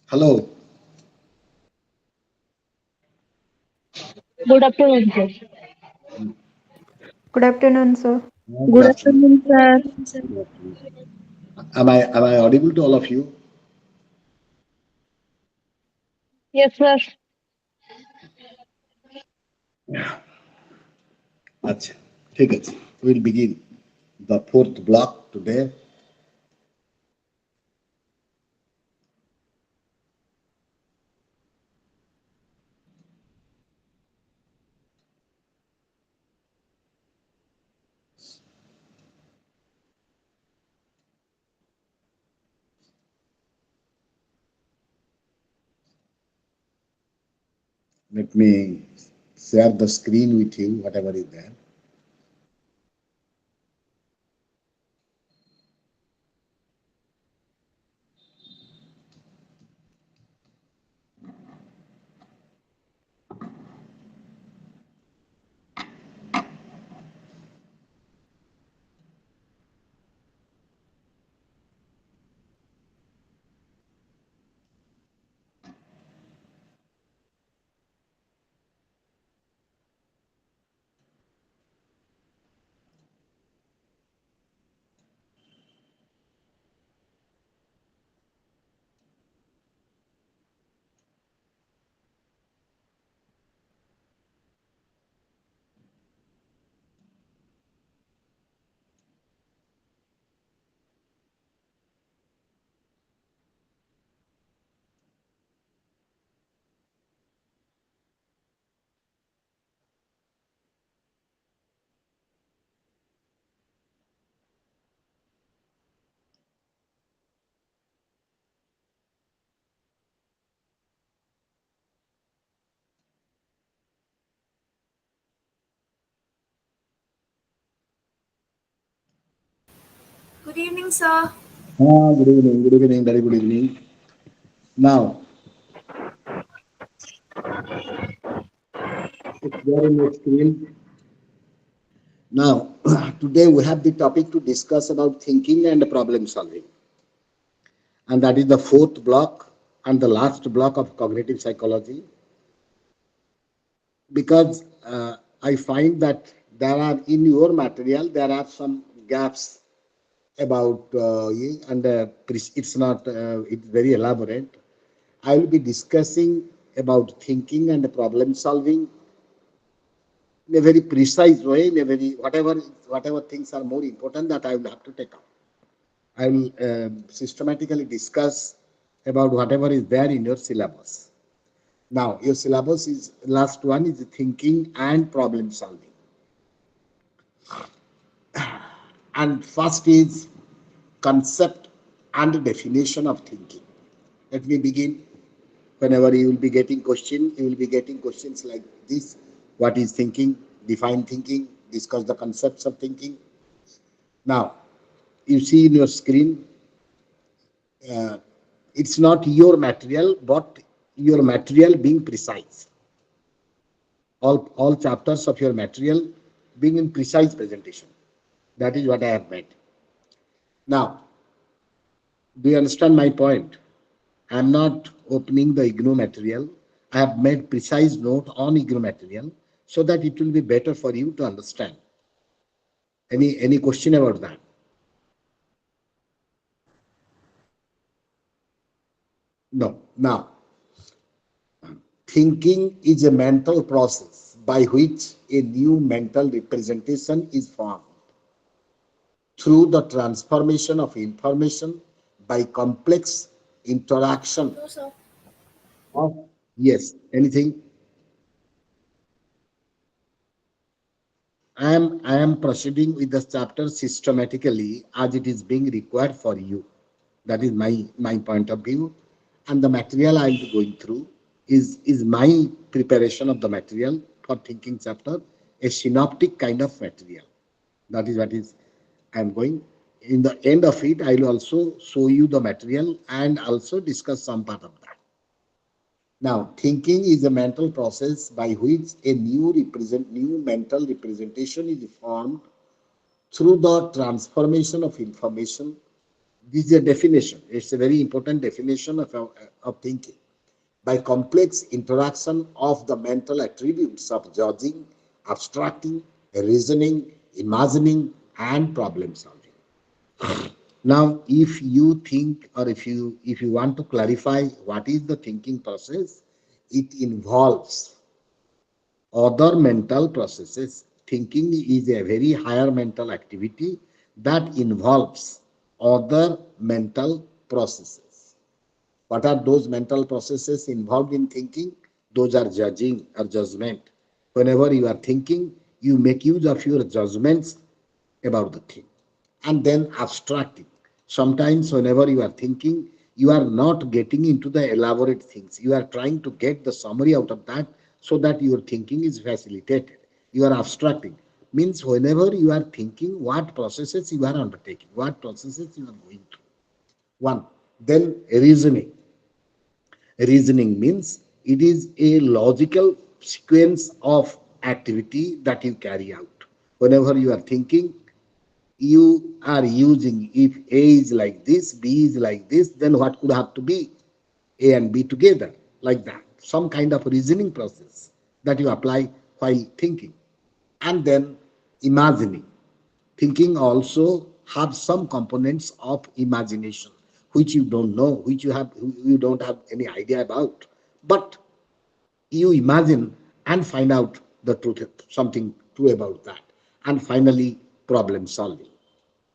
Hello. Good afternoon, sir. Good afternoon, sir. Good Good afternoon. afternoon, sir. Good afternoon. Am I audible to all of you? Yes, sir. আচ্ছা, ঠিক আছে. We'll begin the fourth block today. Let me share the screen with you, whatever is there. Good evening, sir. Good evening, very good evening. Now, it's there in your screen. Now, today we have the topic to discuss about thinking and problem solving. And that is the fourth block and the last block of cognitive psychology. Because I find that there are in your material there are some gaps about and it's not it's very elaborate. I will be discussing about thinking and problem solving in a very precise way, in a very whatever things are more important that I will have to take up. I will systematically discuss about whatever is there in your syllabus. Now, your syllabus is last one is thinking and problem solving. And first is concept and definition of thinking. Let me begin. Whenever you will be getting question, you will be getting questions like this. What is thinking? Define thinking. Discuss the concepts of thinking. Now, you see in your screen, uh, it's not your material, but your material being precise. All chapters of your material being in precise presentation. That is what I have made. Now, do you understand my point? I am not opening the IGNOU material. I have made precise note on IGNOU material so that it will be better for you to understand. Any question about that? No. Now, thinking is a mental process by which a new mental representation is formed through the transformation of information by complex interaction No, sir. of, yes, anything. I am proceeding with the chapter systematically as it is being required for you. That is my point of view, and the material I will be going through is my preparation of the material for thinking chapter, a synoptic kind of material. That is what is I am going. In the end of it, I will also show you the material and also discuss some part of that. Now, thinking is a mental process by which a new mental representation is formed through the transformation of information This is a definition. It's a very important definition of thinking. By complex interaction of the mental attributes of judging, abstracting, reasoning, imagining, and problem solving. Now, if you think or if you want to clarify what is the thinking process, it involves other mental processes. Thinking is a very higher mental activity that involves other mental processes. What are those mental processes involved in thinking? Those are judging or judgment. Whenever you are thinking, you make use of your judgments about the thing. And then abstracting. Sometimes, whenever you are thinking, you are not getting into the elaborate things. You are trying to get the summary out of that so that your thinking is facilitated. You are abstracting. Means whenever you are thinking, what processes you are undertaking, what processes you are going through. One. Then reasoning. Reasoning means it is a logical sequence of activity that you carry out. Whenever you are thinking, you are using, if A is like this, B is like this, then what could have to be A and B together, like that. Some kind of reasoning process that you apply while thinking. And then imagining. Thinking also have some components of imagination, which you don't know, which you don't have any idea about. But you imagine and find out the truth, something true about that. And finally, problem solving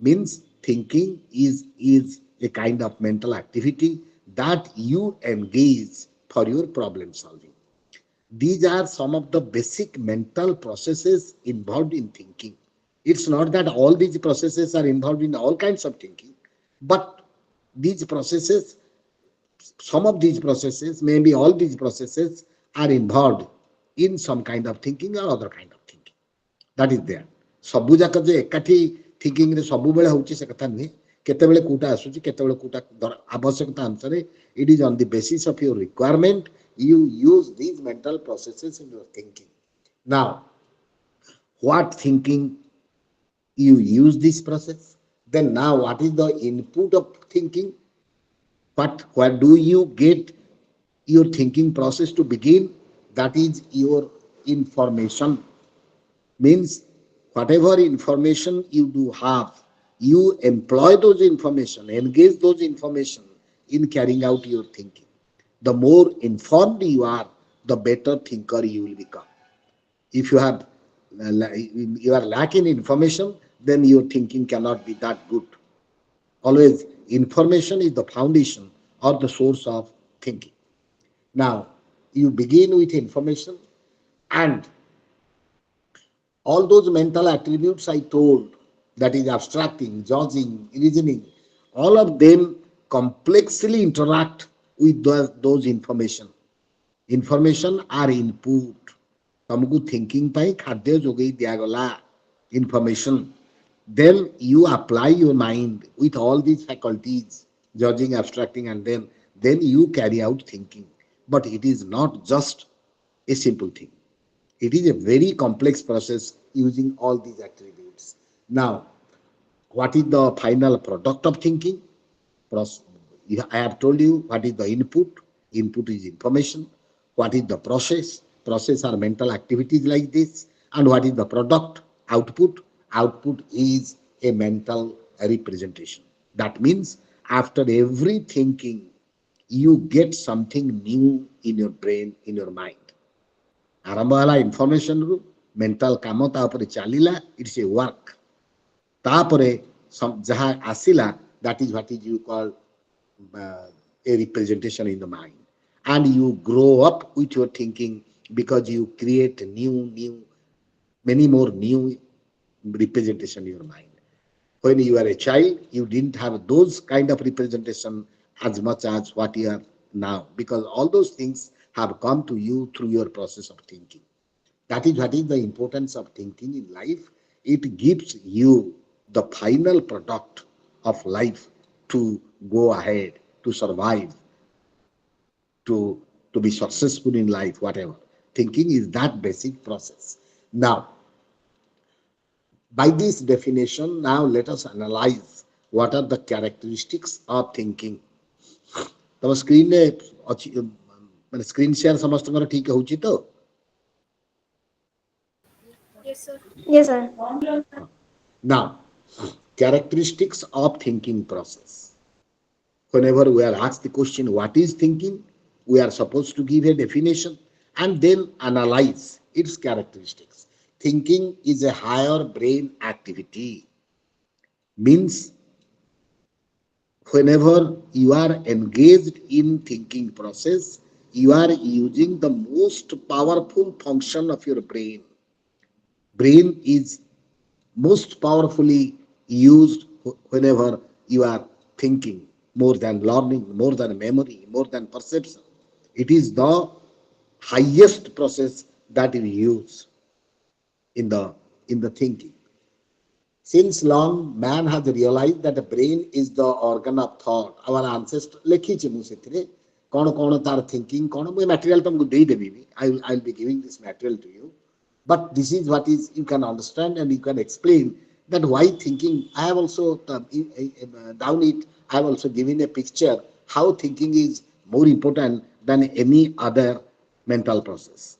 means thinking is a kind of mental activity that you engage for your problem solving. These are some of the basic mental processes involved in thinking. It's not that all these processes are involved in all kinds of thinking, but these processes, some of these processes, maybe all these processes are involved in some kind of thinking or other kind of thinking. That is there. ସବୁ ଯାକ ଯେ ଏକାଠି ଥିଙ୍କିଂରେ ସବୁବେଳେ ହଉଛି ସେ କଥା ନୁହେଁ. କେତେବେଳେ କୋଉଟା ଆସୁଛି, କେତେବେଳେ କୋଉଟା ଆବଶ୍ୟକତା ଅନୁସାରେ, it is on the basis of your requirement you use these mental processes in your thinking. Now, what thinking you use this process? Then now what is the input of thinking? Where do you get your thinking process to begin? That is your information. Means whatever information you do have, you employ those information, engage those information in carrying out your thinking. The more informed you are, the better thinker you will become. If you are lacking information, then your thinking cannot be that good. Always information is the foundation or the source of thinking. Now you begin with information, and all those mental attributes I told, that is abstracting, judging, reasoning, all of them complexly interact with those information. Information are input. ତମକୁ thinking ପାଇଁ ଖାଦ୍ୟ ଯୋଗେଇ ଦିଆଗଲା information. Then you apply your mind with all these faculties, judging, abstracting, and then you carry out thinking. But it is not just a simple thing. It is a very complex process using all these attributes. Now, what is the final product of thinking? I have told you what is the input. Input is information. What is the process? Process are mental activities like this. And what is the product? Output. Output is a mental representation. That means after every thinking, you get something new in your brain, in your mind. ଆରମ୍ଭ ହେଲା ଇନଫର୍ମେସନରୁ, mental କାମ ତା ଉପରେ ଚାଲିଲା, it's a work. ତାପରେ ଯାହା ଆସିଲା, that is what is you call a representation in the mind. And you grow up with your thinking because you create many more new representation in your mind. When you are a child, you didn't have those kind of representation as much as what you are now, because all those things have come to you through your process of thinking. That is what is the importance of thinking in life. It gives you the final product of life to go ahead, to survive, to be successful in life, whatever. Thinking is that basic process. Now, by this definition, now let us analyze what are the characteristics of thinking. ତମ ସ୍କ୍ରିନରେ ଅଛି ମାନେ screen share ସମସ୍ତଙ୍କର ଠିକ ହଉଛି ତ? Yes, sir. Yes, sir. Now, characteristics of thinking process. Whenever we are asked the question, what is thinking? We are supposed to give a definition and then analyze its characteristics. Thinking is a higher brain activity. Means whenever you are engaged in thinking process, you are using the most powerful function of your brain. Brain is most powerfully used whenever you are thinking, more than learning, more than memory, more than perception. It is the highest process that we use in the thinking. Since long, man has realized that the brain is the organ of thought. Our ancestors ଲେଖିଛି ମୁଁ ସେଥିରେ କ'ଣ କ'ଣ ତାର thinking କ'ଣ ମୁଁ material ତମକୁ ଦେଇଦେବି ବି. I'll be giving this material to you. But this is what is you can understand and you can explain that why thinking. I have also down it. I have also given a picture how thinking is more important than any other mental process.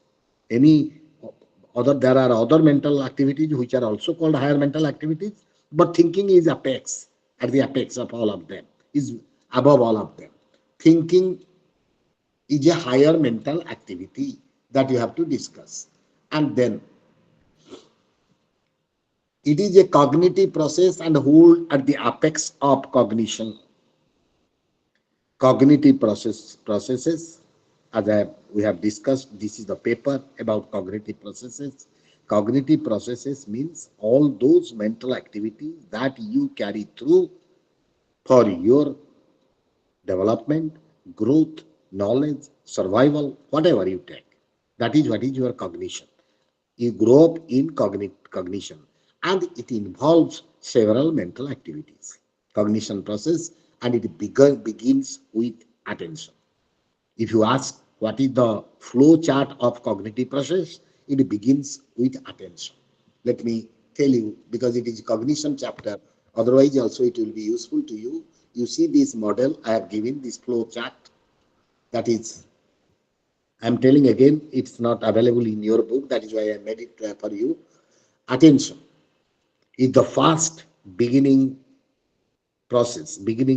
Any other, there are other mental activities which are also called higher mental activities, but thinking is apex, at the apex of all of them, is above all of them. Thinking is a higher mental activity that you have to discuss. And then it is a cognitive process and hold at the apex of cognition. Cognitive processes, as we have discussed, this is the paper about cognitive processes. Cognitive processes means all those mental activities that you carry through for your development, growth, knowledge, survival, whatever you take. That is what is your cognition. You grow up in cognition, and it involves several mental activities. Cognition process, and it begins with attention. If you ask what is the flow chart of cognitive process, it begins with attention. Let me tell you, because it is cognition chapter, otherwise also it will be useful to you. You see this model I have given, this flow chart, that is, I'm telling again, it's not available in your book, that is why I made it for you. Attention is the first beginning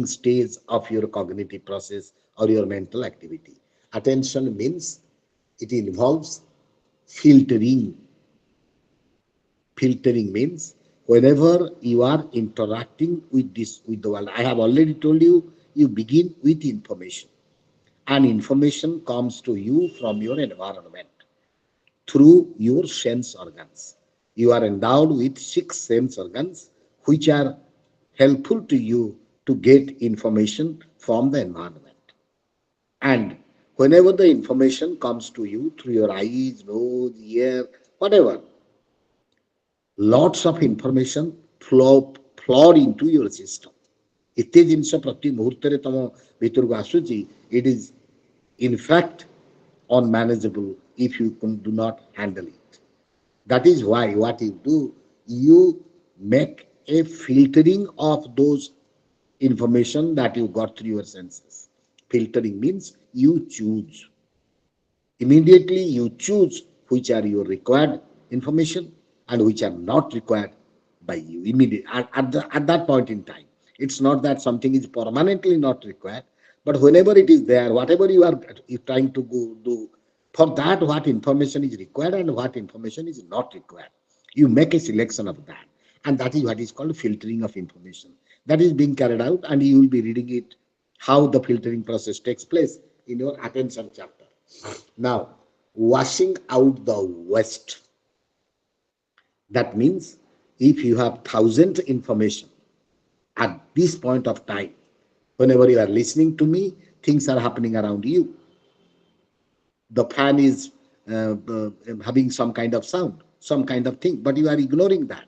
stage of your cognitive process or your mental activity. Attention means it involves filtering. Filtering means whenever you are interacting with the world, I have already told you, you begin with information, and information comes to you from your environment through your sense organs. You are endowed with 6 sense organs which are helpful to you to get information from the environment. And whenever the information comes to you through your eyes, nose, ear, whatever, lots of information flow into your system. ଏତେ ଜିନିଷ ପ୍ରତି ମୁହୂର୍ତ୍ତରେ ତମ ଭିତରକୁ ଆସୁଛି, it is in fact unmanageable if you do not handle it. That is why what you do, you make a filtering of those information that you got through your senses. Filtering means you choose. Immediately you choose which are your required information and which are not required by you immediately at that point in time. It's not that something is permanently not required, but whenever it is there, whatever you are trying to go do, for that what information is required and what information is not required, you make a selection of that, and that is what is called filtering of information. That is being carried out, and you will be reading it, how the filtering process takes place in your attention chapter. Now, washing out the waste. That means if you have 1,000 information at this point of time, whenever you are listening to me, things are happening around you. The fan is having some kind of sound, some kind of thing, but you are ignoring that.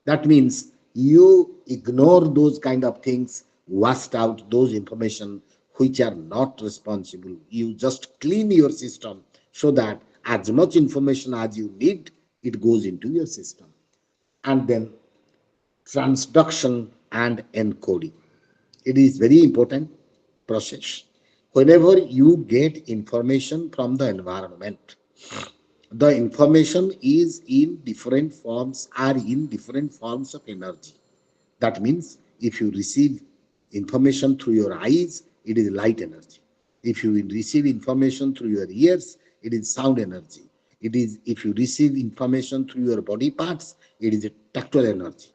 That means you ignore those kind of things, washed out those information which are not responsible. You just clean your system so that as much information as you need, it goes into your system. And then transduction and encoding. It is very important process. Whenever you get information from the environment, the information is in different forms, are in different forms of energy. That means if you receive information through your eyes, it is light energy. If you receive information through your ears, it is sound energy. It is if you receive information through your body parts, it is a tactile energy.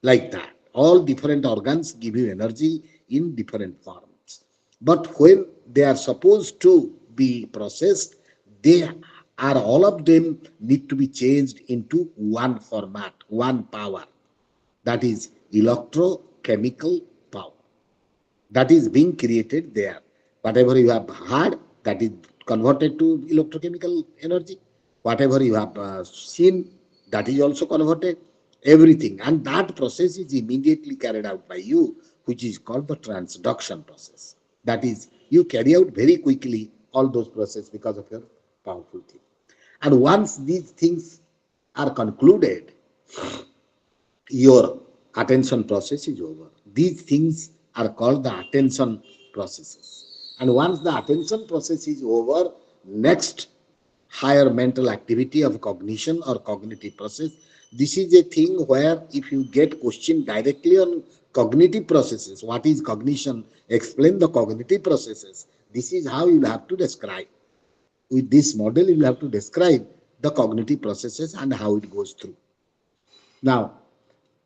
Like that. All different organs give you energy in different forms. But when they are supposed to be processed, they are all of them need to be changed into one format, one power. That is electrochemical power that is being created there. Whatever you have heard, that is converted to electrochemical energy. Whatever you have seen, that is also converted. Everything. And that process is immediately carried out by you, which is called the transduction process. That is, you carry out very quickly all those processes because of your powerful thing. And once these things are concluded, your attention process is over. These things are called the attention processes. And once the attention process is over, next higher mental activity of cognition or cognitive process. This is a thing where if you get question directly on cognitive processes, what is cognition? Explain the cognitive processes. This is how you have to describe. With this model, you have to describe the cognitive processes and how it goes through. Now,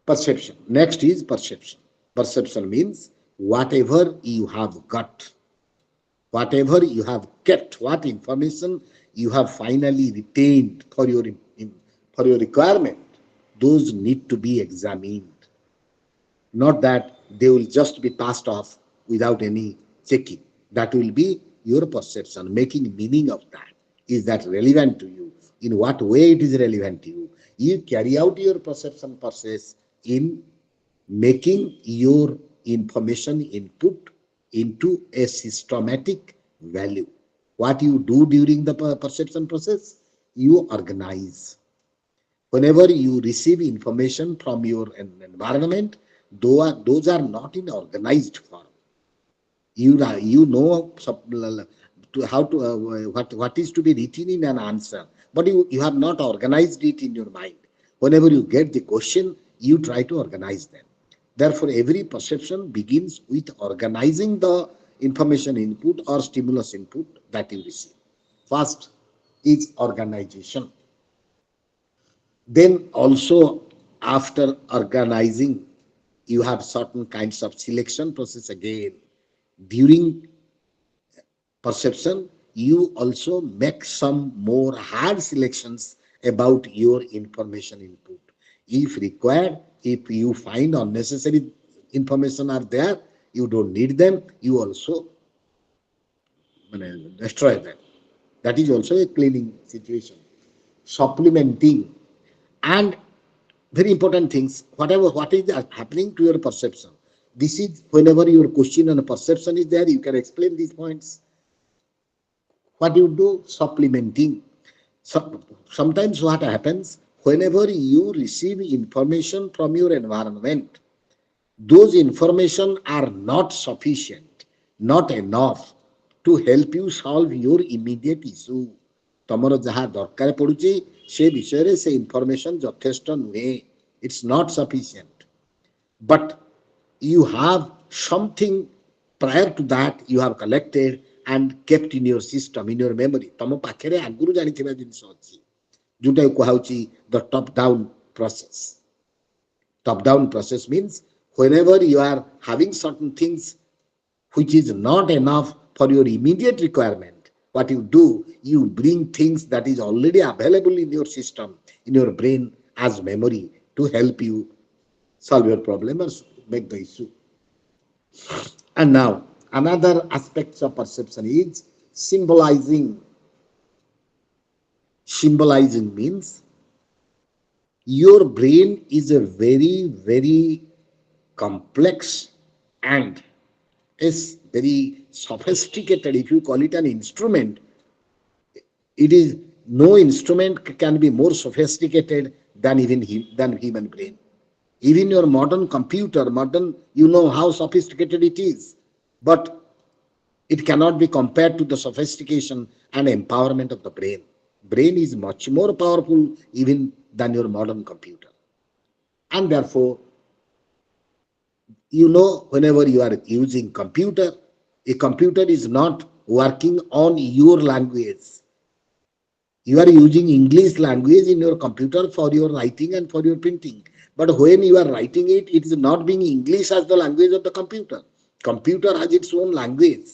perception. Next is perception. Perception means whatever you have got, whatever you have kept, what information you have finally retained for your requirement, those need to be examined. Not that they will just be passed off without any checking. That will be your perception, making meaning of that. Is that relevant to you? In what way it is relevant to you? You carry out your perception process in making your information input into a systematic value. What you do during the perception process? You organize. Whenever you receive information from your environment, those are not in organized form. You know how to what is to be written in an answer, but you have not organized it in your mind. Whenever you get the question, you try to organize them. Therefore, every perception begins with organizing the information input or stimulus input that you receive. First is organization. Then also after organizing, you have certain kinds of selection process again. During perception, you also make some more hard selections about your information input. If required, if you find unnecessary information are there, you don't need them, you also destroy them. That is also a cleaning situation. Supplementing and very important things, what is happening to your perception. This is whenever your question and perception is there, you can explain these points. What you do? Supplementing. So, sometimes what happens, whenever you receive information from your environment, those information are not sufficient, not enough to help you solve your immediate issue. ତମର ଯାହା ଦରକାର ପଡୁଛି ସେ ବିଷୟରେ ସେ information ଯଥେଷ୍ଟ ନୁହେଁ. It's not sufficient. But you have something prior to that you have collected and kept in your system, in your memory. ତମ ପାଖରେ ଆଗରୁ ଜାଣିଥିବା ଜିନିଷ ଅଛି ଯୋଉଟାକୁ କୁହାଉଛି the top down process. Top down process means whenever you are having certain things which is not enough for your immediate requirement, what you do, you bring things that is already available in your system, in your brain as memory to help you solve your problem or make the issue. And now, another aspect of perception is symbolizing. Symbolizing means your brain is a very, very complex and is very sophisticated. If you call it an instrument, it is no instrument can be more sophisticated than even than human brain. Even your modern computer, you know how sophisticated it is, but it cannot be compared to the sophistication and empowerment of the brain. Brain is much more powerful even than your modern computer. And therefore, you know, whenever you are using computer, a computer is not working on your language. You are using English language in your computer for your writing and for your printing. But when you are writing it, it is not being English as the language of the computer. Computer has its own language.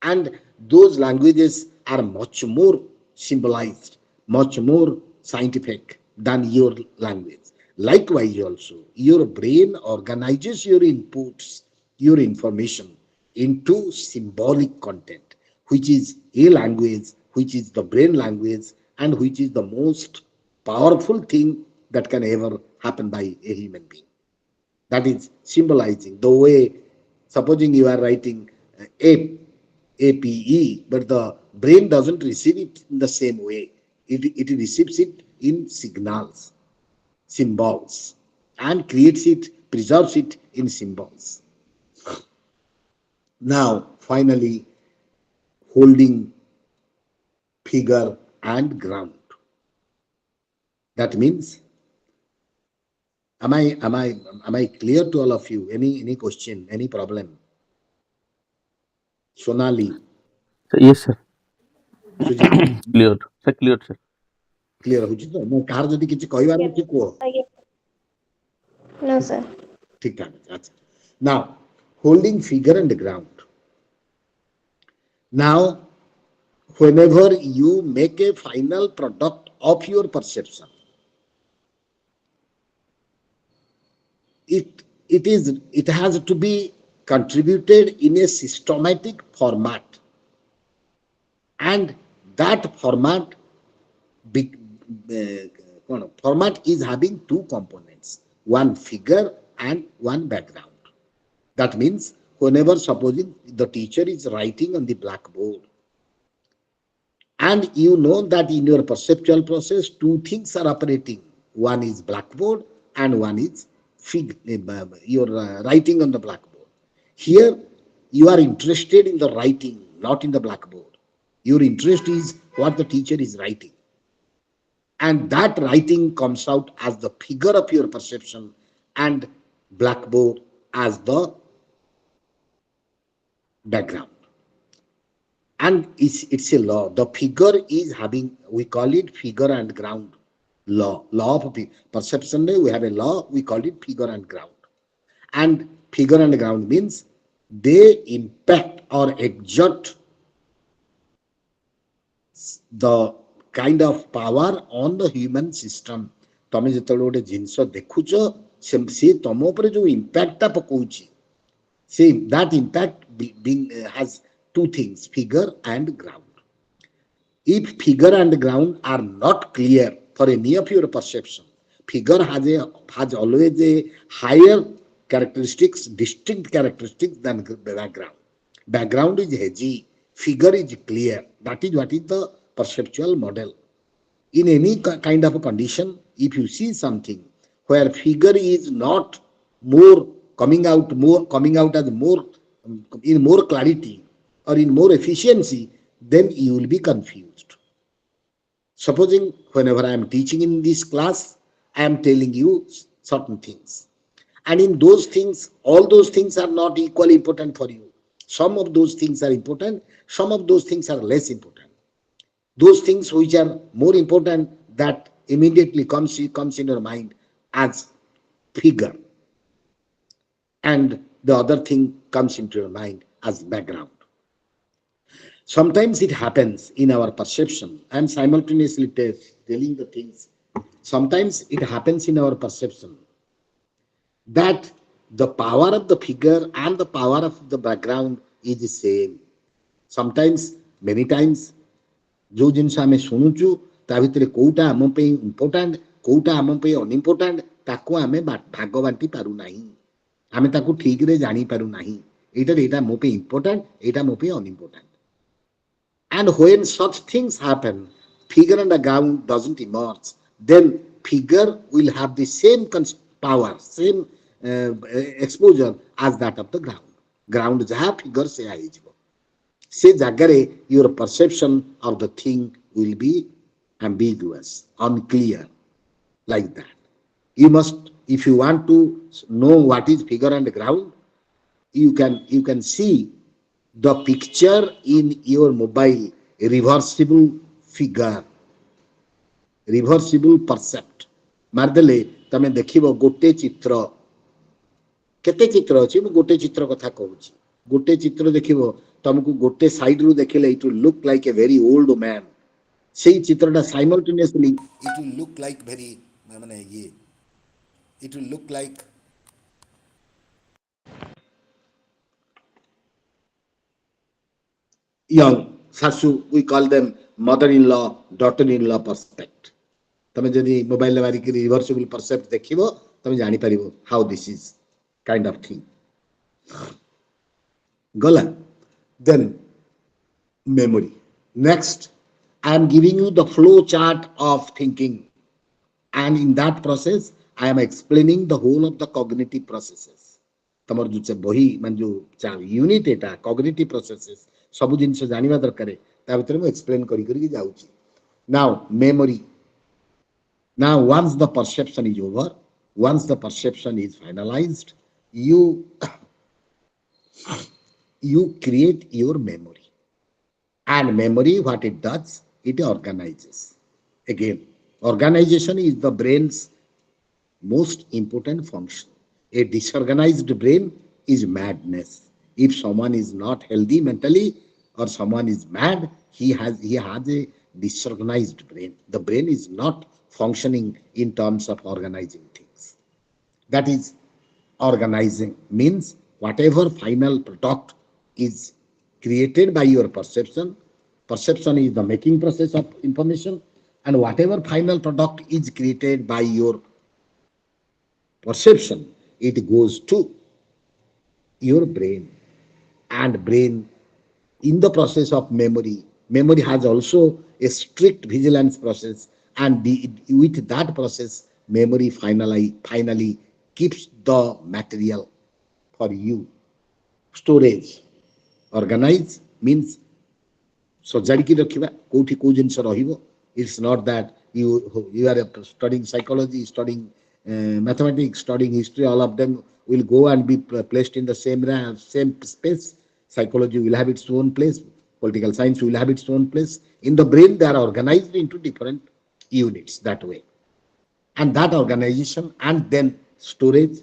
And those languages are much more symbolized, much more scientific than your language. Likewise, also, your brain organizes your inputs, your information into symbolic content, which is a language, which is the brain language, and which is the most powerful thing that can ever happen by a human being. That is symbolizing the way, supposing you are writing APE, but the brain doesn't receive it in the same way. It receives it in signals, symbols, and creates it, preserves it in symbols. Now, finally, holding figure and ground. That means, am I am I am I clear to all of you? Any question, any problem? Sonali, Yes, sir. Sujit, Clear. Sir, clear, sir. clear ହଉଛି ତ? ମୁଁ କାହାର ଯଦି କିଛି କହିବାର ଅଛି କୁହ। No, sir. ଠିକ ଠାକ ଅଛି। ଆଚ୍ଛା। Now, holding figure and ground. Now, whenever you make a final product of your perception, it has to be contributed in a systematic format, and that format is having two components, one figure and one background. That means whenever supposing the teacher is writing on the blackboard, and you know that in your perceptual process two things are operating, one is blackboard and one is your writing on the blackboard. Here you are interested in the writing, not in the blackboard. Your interest is what the teacher is writing, and that writing comes out as the figure of your perception, and blackboard as the background. And it's a law. The figure is having, we call it figure and ground law of perception. We have a law, we call it figure and ground. And figure and ground means they impact or exert the kind of power on the human system. ତମେ ଯେତେବେଳେ ଗୋଟେ ଜିନିଷ ଦେଖୁଛ, ସେ ତମ ଉପରେ ଯୋଉ ଇମ୍ପାକ୍ଟଟା ପକଉଛି, see that impact has two things, figure and ground. If figure and ground are not clear for any of your perception, figure has always a higher characteristics, distinct characteristics than background. Background is hazy, figure is clear. That is what is the perceptual model. In any kind of a condition, if you see something where figure is not coming out as more in more clarity or in more efficiency, then you will be confused. Supposing whenever I am teaching in this class, I am telling you certain things, and in those things, all those things are not equally important for you. Some of those things are important, some of those things are less important. Those things which are more important, that immediately comes in your mind as figure, and the other thing comes into your mind as background. Sometimes it happens in our perception. I am simultaneously telling the things. Sometimes it happens in our perception that the power of the figure and the power of the background is the same. Sometimes, many times, जो जिनस आमे शुणुचु ता भितरे कोउटा आम पे important, कोउटा आम पे unimportant, ताको आमे भाग बांटी पारु नाही, आमे ताको ठीक रे जानी पारु नाही, एटा मो पे इम्पोर्टेंट, एटा मो पे unimportant. And when such things happen, figure and the ground doesn't emerge, then figure will have the same power, same exposure as that of the ground. Ground jaha figure se aijibo. Se jagare your perception of the thing will be ambiguous, unclear, like that. You must, if you want to know what is figure and ground, you can see the picture in your mobile, reversible figure, reversible percept ମାରିଦେଲେ ତମେ ଦେଖିବ ଗୋଟେ ଚିତ୍ର, କେତେ ଚିତ୍ର ଅଛି, ମୁଁ ଗୋଟେ ଚିତ୍ର କଥା କହୁଛି। ଗୋଟେ ଚିତ୍ର ଦେଖିବ, ତମକୁ ଗୋଟେ ସାଇଡରୁ ଦେଖିଲେ it will look like a very old man, ସେଇ ଚିତ୍ରଟା simultaneously it will look like very ମାନେ ଇଏ, it will look like young ଶାଶୁ, we call them mother in law, daughter in law perspective। ତମେ ଯଦି ମୋବାଇଲରେ ମାରିକି ରିଭର୍ସିବଲ ପରସେପ୍ଟ ଦେଖିବ, ତମେ ଜାଣିପାରିବ how this is kind of thing. ଗଲା। Then memory. Next, I am giving you the flow chart of thinking, and in that process I am explaining the whole of the cognitive processes। ତମର ଯୋଉ ବହି ମାନେ ଯୋଉ unit ଏଟା cognitive processes, ସବୁ ଜିନିଷ ଜାଣିବା ଦରକାର, ତା ଭିତରେ ମୁଁ ଏକ୍ସପ୍ଲେନ କରିକି ଯାଉଛି। Now memory. Now once the perception is over, once the perception is finalized, you create your memory. And memory, what it does, it organizes. Again, organization is the brain's most important function. A disorganized brain is madness. If someone is not healthy mentally or someone is mad, he has a disorganized brain. The brain is not functioning in terms of organizing things. That is, organizing means whatever final product is created by your perception. Perception is the making process of information, and whatever final product is created by your perception, it goes to your brain. And brain, in the process of memory, memory has also a strict vigilance process, and with that process, memory finally keeps the material for you. Storage. Organize means ସଜାଡ଼ିକି ରଖିବା, କୋଉଠି କୋଉ ଜିନିଷ ରହିବ। It's not that you are studying psychology, studying mathematics, studying history, all of them will go and be placed in the same space. Psychology will have its own place, political science will have its own place. In the brain, they are organized into different units that way. And that organization, and then storage,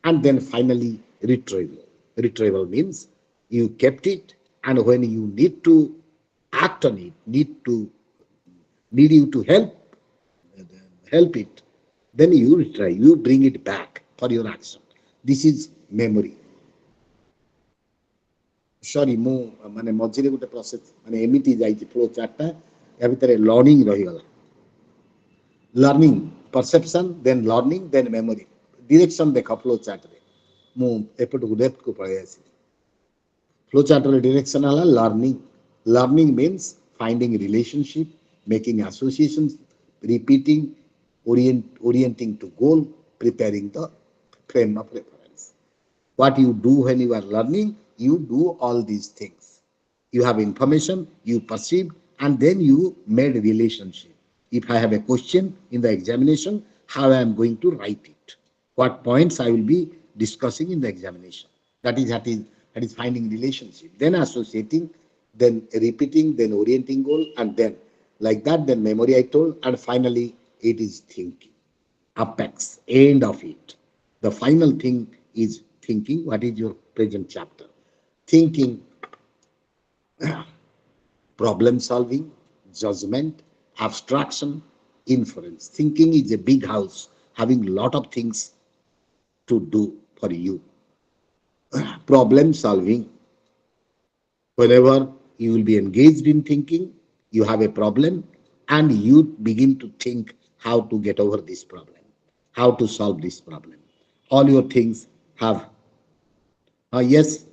and then finally retrieval. Retrieval means you kept it, and when you need to act on it, need you to help it, then you retrieve, you bring it back for your action. This is memory. Sorry, ମୁଁ ମାନେ ମଝିରେ ଗୋଟେ process ମାନେ ଏମିତି ଯାଇଛି flow ଚାର୍ଟଟା, ୟା ଭିତରେ learning ରହିଗଲା। Learning, perception, then learning, then memory. Direction ଦେଖ ଫ୍ଲୋ ଚାର୍ଟରେ, ମୁଁ ଏପଟକୁ ଲେଫ୍ଟକୁ ପଳେଇ ଆସିଲି। ଫ୍ଲୋ ଚାର୍ଟର ଡିରେକ୍ସନ ହେଲା learning. Learning means finding relationship, making associations, repeating, orienting to goal, preparing the frame of reference. What you do when you are learning, you do all these things. You have information, you perceive, and then you made relationship. If I have a question in the examination, how I am going to write it? What points I will be discussing in the examination? That is finding relationship. Then associating, then repeating, then orienting goal, and then like that, then memory I told, and finally it is thinking. Apex, end of it. The final thing is thinking. What is your present chapter? Thinking, problem solving, judgment, abstraction, inference. Thinking is a big house having a lot of things to do for you. Problem solving. Whenever you will be engaged in thinking, you have a problem, and you begin to think how to get over this problem, how to solve this problem. All your things have. Yes,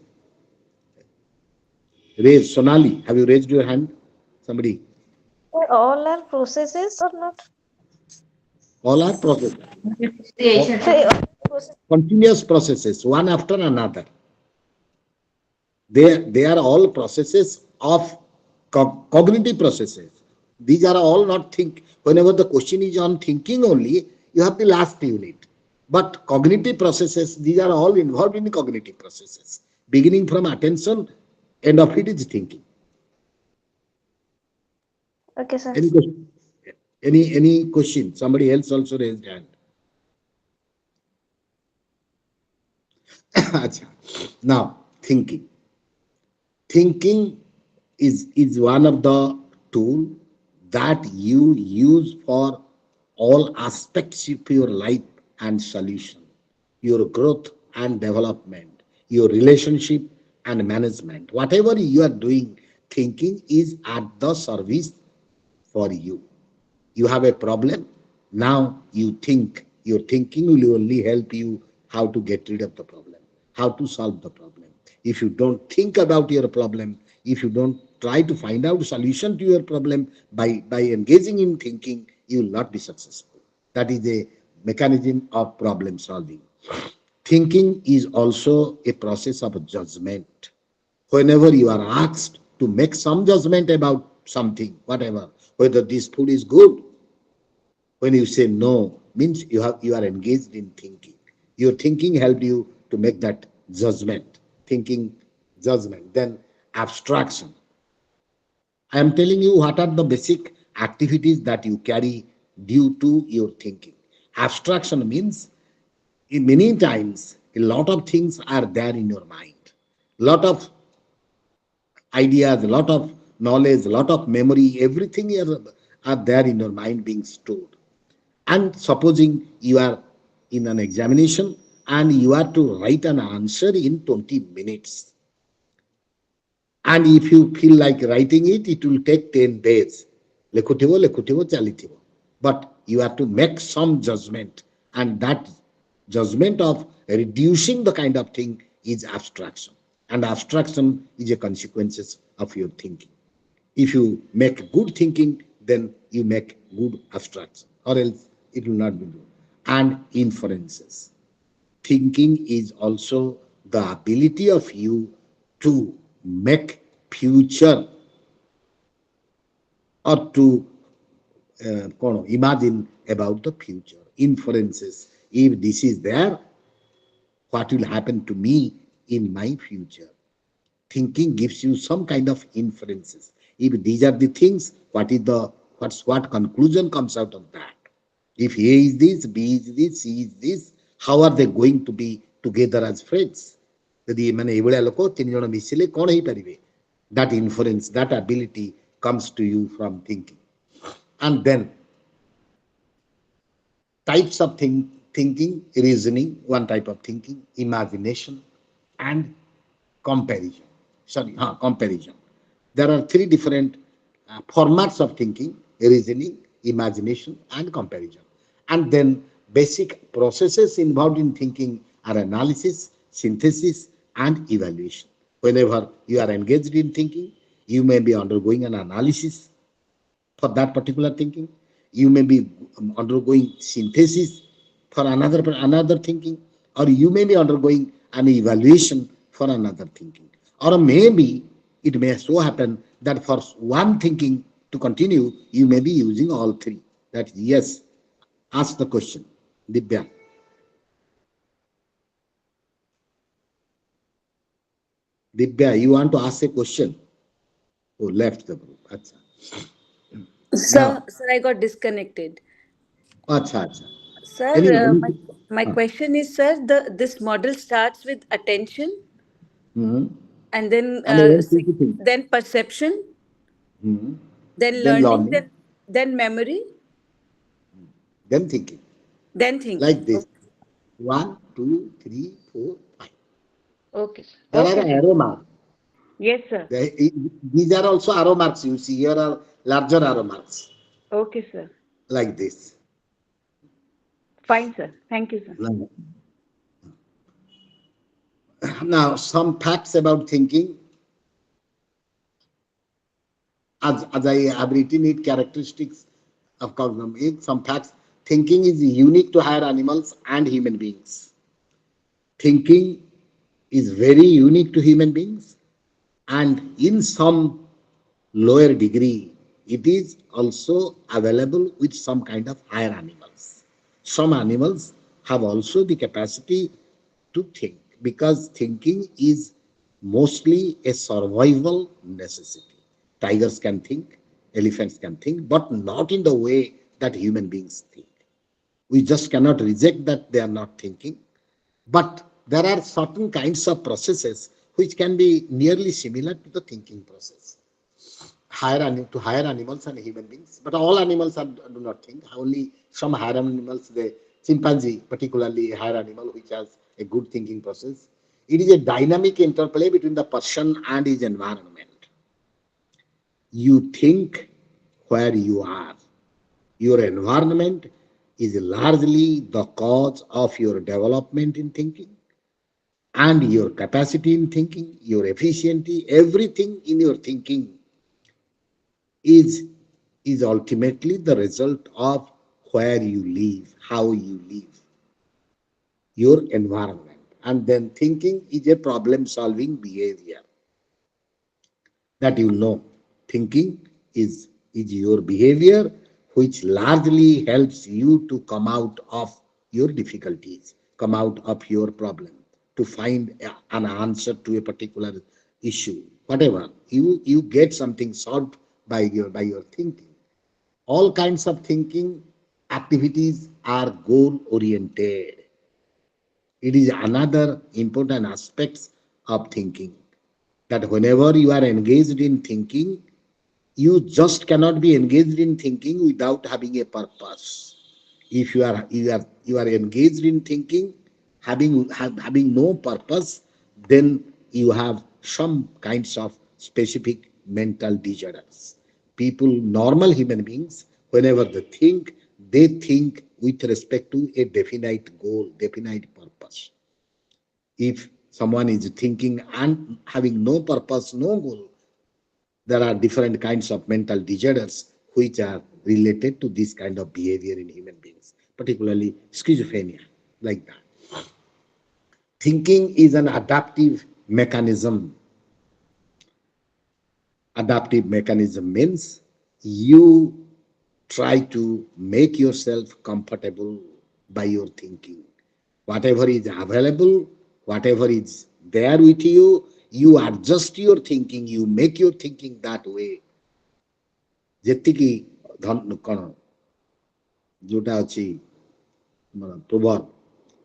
raise. Sonali, have you raised your hand? Somebody. All are processes or not? All are processes. Sir, Continuous processes, one after another. They are all processes of cognitive processes. These are all not think. Whenever the question is on thinking only, you have the last unit. But cognitive processes, these are all involved in cognitive processes. Beginning from attention, end of it is thinking. okay, sir. Any question? Any question? Somebody else also raised hand. Acha. Now, thinking. Thinking is one of the tool that you use for all aspects of your life and solution, your growth and development, your relationship and management. Whatever you are doing, thinking is at the service for you. You have a problem. Now you think. Your thinking will only help you how to get rid of the problem, how to solve the problem. If you don't think about your problem, if you don't try to find out a solution to your problem by engaging in thinking, you will not be successful. That is a mechanism of problem solving. Thinking is also a process of judgment. Whenever you are asked to make some judgment about something, whatever, whether this food is good, when you say no, means you are engaged in thinking. Your thinking helped you to make that judgment. Thinking, judgment. Then abstraction. I am telling you what are the basic activities that you carry due to your thinking. Abstraction means many times a lot of things are there in your mind. Lot of ideas, a lot of knowledge, a lot of memory, everything are there in your mind being stored. And supposing you are in an examination and you are to write an answer in 20 minutes. And if you feel like writing it, it will take 10 days. Lekutivo, chalitivo. But you have to make some judgment. And that judgment of reducing the kind of thing is abstraction. And abstraction is a consequences of your thinking. If you make good thinking, then you make good abstraction, or else it will not be good. And inferences. Thinking is also the ability of you to make future or to imagine about the future. Inferences. If this is there, what will happen to me in my future? Thinking gives you some kind of inferences. If these are the things, what conclusion comes out of that? If A is this, B is this, C is this, how are they going to be together as friends? ଯଦି ଏମାନେ ଏଇଭଳିଆ ଲୋକ ତିନି ଜଣ ମିଶିଲେ କଣ ହେଇପାରିବେ? That inference, that ability comes to you from thinking. And then types of thinking, reasoning, one type of thinking, imagination, and comparison. Comparison. There are three different formats of thinking: reasoning, imagination, and comparison. And then basic processes involved in thinking are analysis, synthesis, and evaluation. Whenever you are engaged in thinking, you may be undergoing an analysis for that particular thinking. You may be undergoing synthesis for another thinking, or you may be undergoing an evaluation for another thinking. Or maybe it may so happen that for one thinking to continue, you may be using all three. That yes, ask the question. Dibya. Dibya, you want to ask a question? Oh, left the group. Acha. Sir, I got disconnected. Acha. Sir, my question is, sir, this model starts with attention and then then perception, then learning, then memory, then thinking. Like this. 1, 2, 3, 4, 5. Okay. There are arrow marks. Yes, sir. These are also arrow marks. You see, here are larger arrow marks. Okay, sir. Like this. Fine, sir. Thank you, sir. Now, some facts about thinking. As I have written it, characteristics of cognition. Some facts. Thinking is unique to higher animals and human beings. Thinking is very unique to human beings, and in some lower degree, it is also available with some kind of higher animals. Some animals have also the capacity to think because thinking is mostly a survival necessity. Tigers can think, elephants can think, but not in the way that human beings think. We just cannot reject that they are not thinking. But there are certain kinds of processes which can be nearly similar to the thinking process. To higher animals and human beings, but all animals do not think. Only some higher animals, the chimpanzee, particularly a higher animal, which has a good thinking process. It is a dynamic interplay between the person and his environment. You think where you are. Your environment is largely the cause of your development in thinking and your capacity in thinking, your efficiency, everything in your thinking is, is ultimately the result of where you live, how you live, your environment. And then thinking is a problem solving behavior that you know. Thinking is your behavior which largely helps you to come out of your difficulties, come out of your problem, to find an answer to a particular issue. Whatever, you get something solved by your thinking. All kinds of thinking activities are goal oriented. It is another important aspect of thinking that whenever you are engaged in thinking, you just cannot be engaged in thinking without having a purpose. If you are engaged in thinking, having no purpose, then you have some kinds of specific mental disorders. People, normal human beings, whenever they think with respect to a definite goal, definite purpose. If someone is thinking and having no purpose, no goal, there are different kinds of mental disorders which are related to this kind of behavior in human beings, particularly schizophrenia, like that. Thinking is an adaptive mechanism. Adaptive mechanism means you try to make yourself comfortable by your thinking. Whatever is available, whatever is there with you, you adjust your thinking, you make your thinking that way. ଯେତିକି କଣ ଯୋଉଟା ଅଛି proverb,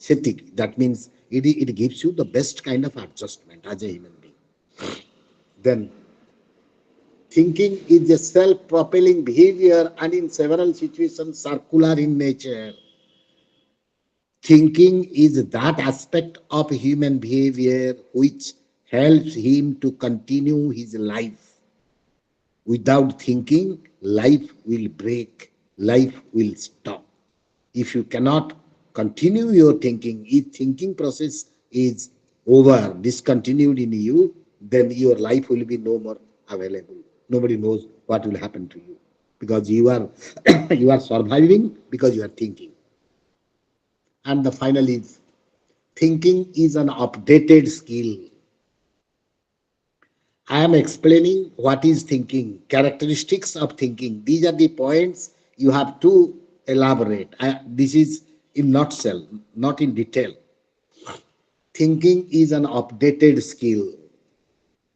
ସେତିକି, that means it gives you the best kind of adjustment as a human being. Then thinking is a self-propelling behavior and in several situations circular in nature. Thinking is that aspect of human behavior which helps him to continue his life. Without thinking, life will break, life will stop. If you cannot continue your thinking, if thinking process is over, discontinued in you, then your life will be no more available. Nobody knows what will happen to you because you are you are surviving because you are thinking. And the final is thinking is an updated skill. I am explaining what is thinking, characteristics of thinking. These are the points you have to elaborate. This is in nutshell, not in detail. Thinking is an updated skill.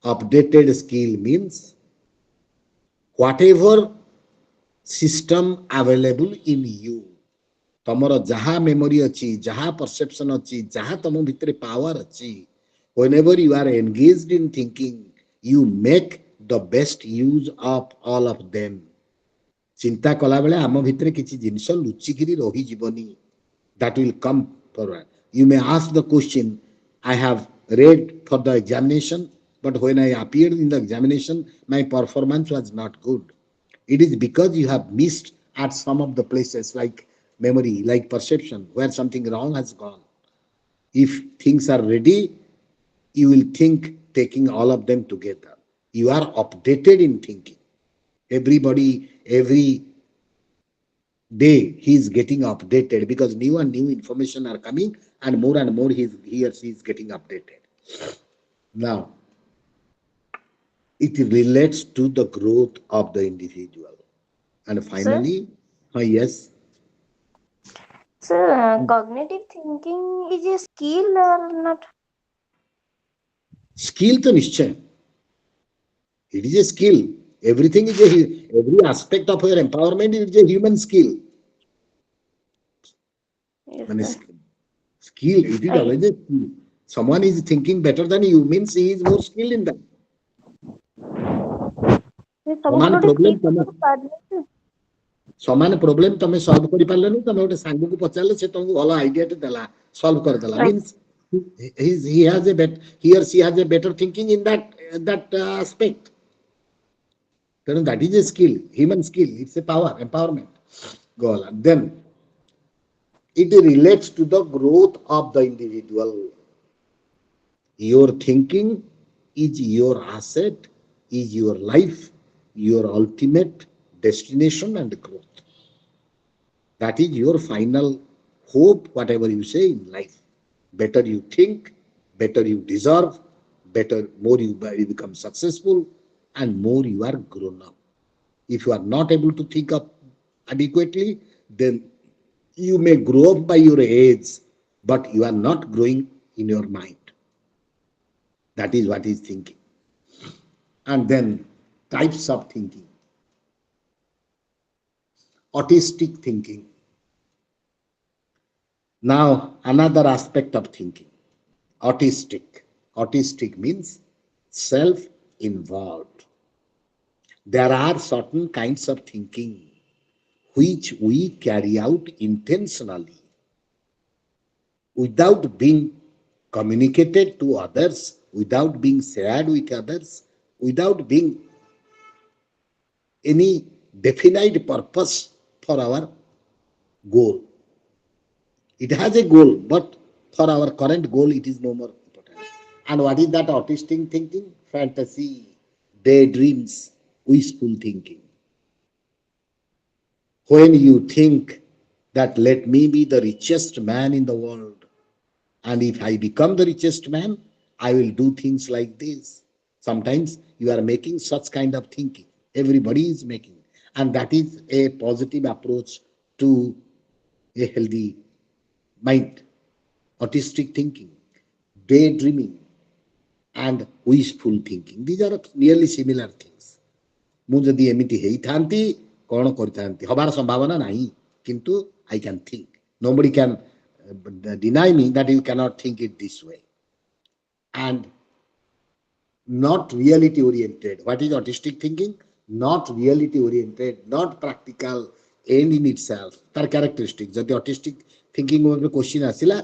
Updated skill means whatever system available in you. ତମର ଯାହା memory ଅଛି, ଯାହା perception ଅଛି, ଯାହା ତମ ଭିତରେ power ଅଛି, whenever you are engaged in thinking, you make the best use of all of them. ଚିନ୍ତା କଲା ବେଳେ ଆମ ଭିତରେ କିଛି ଜିନିଷ ଲୁଚିକିରି ରହିଯିବନି. That will come forward. You may ask the question, I have read for the examination, but when I appeared in the examination, my performance was not good. It is because you have missed at some of the places like memory, like perception, where something wrong has gone. If things are ready, you will think taking all of them together. You are updated in thinking. Everybody, every day he is getting updated because new and new information are coming and more he or she is getting updated. Now, it relates to the growth of the individual. And Sir, finally, yes, sir, cognitive thinking is a skill or not? skill to निश्चय. It is a skill. Everything is every aspect of your empowerment is a human skill. Yes, And sir. skill, it is I always a skill. Someone is thinking better than you means he is more skilled in that. ସବୁକୁ ସମାନ ଗୋଟେ problem skill ତମେ ପାରିଲେ ସମାନ problem ତମେ solve କରିପାରିଲନି ତମେ ଗୋଟେ ସାଙ୍ଗକୁ ପଚାରିଲେ ସେ ତମକୁ ଭଲ ଆଇଡିଆଟେ ଦେଲା ସଲ୍ଭ କରିଦେଲା right. means he has a bet he or she has a better thinking in that aspect. Then that is a skill, human skill. It's a power, empowerment. Go on. Then it relates to the growth of the individual. Your thinking is your asset, is your life, your ultimate destination and growth. That is your final hope, whatever you say in life. Better you think, better you deserve, better, more you become successful, and more you are grown up. If you are not able to think up adequately, then you may grow up by your age, but you are not growing in your mind. That is what is thinking. And then types of thinking. Autistic thinking. Now, another aspect of thinking. Autistic. Autistic means self-involved. There are certain kinds of thinking which we carry out intentionally without being communicated to others, without being shared with others, without being any definite purpose for our goal. It has a goal, but for our current goal, it is no more important. And what is that autistic thinking? Fantasy, daydreams, wishful thinking. When you think that let me be the richest man in the world, and if I become the richest man, I will do things like this. Sometimes you are making such kind of thinking. Everybody is making. And that is a positive approach to a healthy mind. Autistic thinking, daydreaming, and wishful thinking. These are nearly similar things. ମୁଁ ଯଦି ଏମିତି ହେଇଥାନ୍ତି କ'ଣ କରିଥାନ୍ତି ହବାର ସମ୍ଭାବନା ନାହିଁ କିନ୍ତୁ I can think. Nobody can deny me that you cannot think it this way. And not reality oriented. What is autistic thinking? Not reality oriented, not practical, end in itself. ତାର characteristic. ଯଦି autistic thinking ଉପରେ question ଆସିଲା,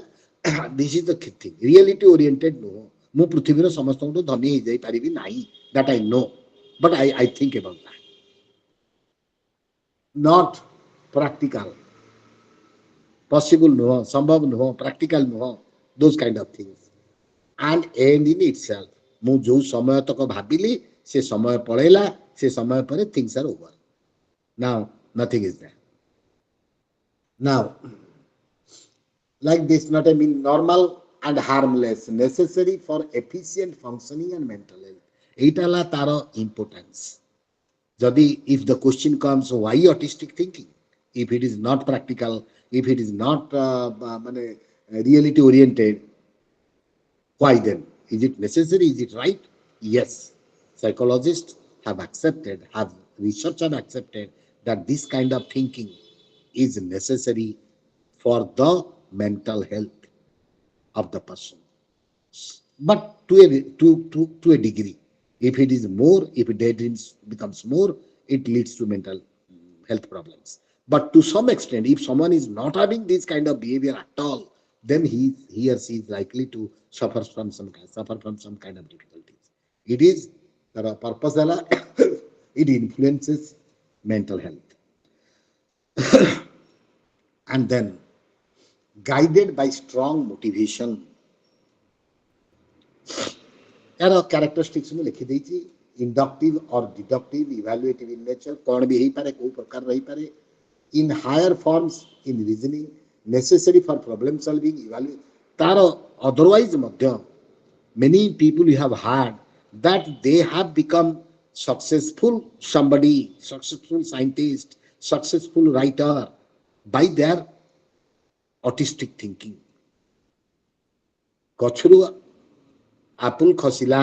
this is the thing. Reality oriented ନୁହଁ. ମୁଁ ପୃଥିବୀର ସମସ୍ତଙ୍କଠୁ ଧନୀ ହେଇଯାଇ ପାରିବି ନାହିଁ. That I know. But I think about that. Not practical. Possible ନୁହଁ, ସମ୍ଭବ ନୁହଁ, practical ନୁହଁ. Those kind of things. And end in itself. ମୁଁ ଯୋଉ ସମୟ ତକ ଭାବିଲି ସେ ସମୟ ପଳେଇଲା ସେ ସମୟ ପରେ things are over. Now nothing is there. Now like this, not I mean normal and harmless, necessary for efficient functioning and mental health. এইটা ହେଲା ତାର importance. Jadi if the question comes why autistic thinking, if it is not practical, if it is not reality oriented, why then? Is it necessary? Is it right? Yes. Psychologists have accepted, have research have accepted that this kind of thinking is necessary for the mental health of the person. But to a degree. If it is more, if daydreams becomes more, it leads to mental health problems. But to some extent, if someone is not having this kind of behavior at all, then he or she is likely to suffer from some kind of difficulties. It is the purpose it influences mental health. And then guided by strong motivation. यार characteristics में लिखी दी inductive or deductive, evaluative in nature, कौन भी ही पारे कोई प्रकार रही पारे, in higher forms in reasoning, necessary for problem solving, evaluation. Taro, otherwise, many people you have heard that they have become successful somebody, successful scientist, successful writer by their autistic thinking. ଗଛରୁ Apple ଖସିଲା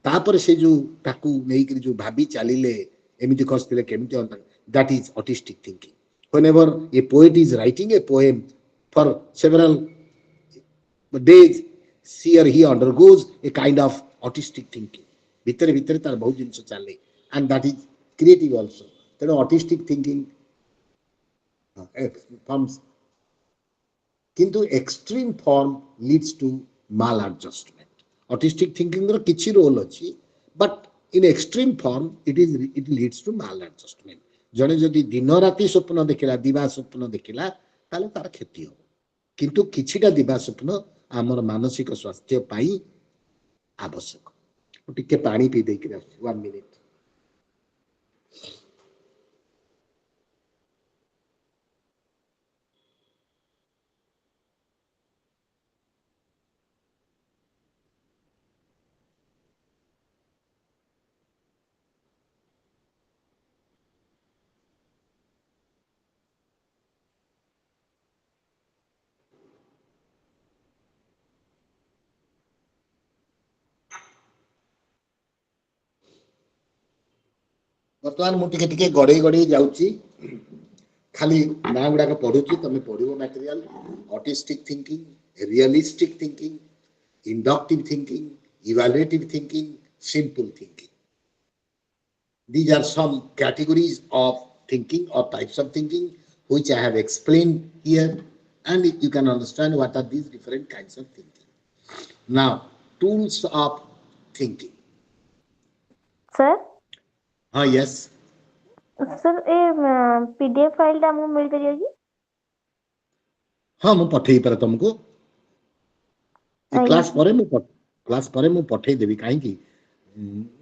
ତାପରେ ସେ ଯୋଉ ତାକୁ ନେଇକିରି ଯୋଉ ଭାବି ଚାଲିଲେ ଏମିତି ଖସିଥିଲେ କେମିତି that is autistic thinking. Whenever a poet is writing a poem for several days, she or he undergoes a kind of autistic thinking. ଭିତରେ ଭିତରେ ତାର ବହୁତ ଜିନିଷ ଚାଲେ and that is creative also. ତେଣୁ autistic thinking forms, କିନ୍ତୁ extreme form leads to maladjustment. Autistic thinking ର କିଛି ରୋଲ ଅଛି, but in extreme form it leads to maladjustment. ଜଣେ ଯଦି ଦିନ ରାତି ସ୍ୱପ୍ନ ଦେଖିଲା, ଦିବା ସ୍ୱପ୍ନ ଦେଖିଲା, ତାହେଲେ ତାର କ୍ଷତି ହେବ। କିନ୍ତୁ କିଛିଟା ଦିବା ସ୍ୱପ୍ନ ଆମର ମାନସିକ ସ୍ୱାସ୍ଥ୍ୟ ପାଇଁ ଆବଶ୍ୟକ। ଟିକେ ପାଣି ପିଇ ଦେଇକିରି ଆସୁଛି, 1 minute। ବର୍ତ୍ତମାନ ମୁଁ ଟିକେ ଟିକେ ଗଡେଇ ଗଡେଇ ଯାଉଛି, ଖାଲି ନାଁ ଗୁଡାକ ପଢୁଛି, ତମେ ପଢିବ material. Autistic thinking, realistic thinking, inductive thinking, evaluative thinking, simple thinking. These are some categories of thinking or types of thinking which I have explained here, and you can understand what are these different kinds of thinking. Now, tools of thinking. Sir? Yes. Sir, a PDF file ଟା ଆମକୁ ମିଳିପାରିବ କି? ହଁ, ମୁଁ ପଠେଇ ପାରେ ତମକୁ। Class ପରେ ମୁଁ ପଠେଇଦେବି। କାହିଁକି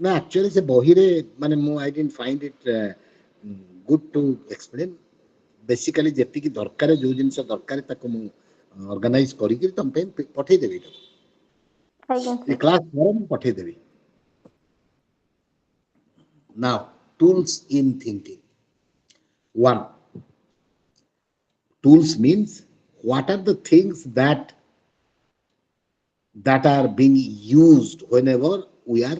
ନା ଆକ୍ଚୁଆଲି ସେ ବହିରେ ମାନେ ମୁଁ I didn't find it good to explain. Basically ଯେତିକି ଦରକାର, ଯୋଉ ଜିନିଷ ଦରକାର ତାକୁ ମୁଁ ଅର୍ଗାନାଇଜ କରିକି ତମ ପାଇଁ ପଠେଇଦେବି। କ୍ଲାସ୍ ପରେ ମୁଁ ପଠେଇଦେବି। Now, tools in thinking. 1. Tools means what are the things that are being used whenever we are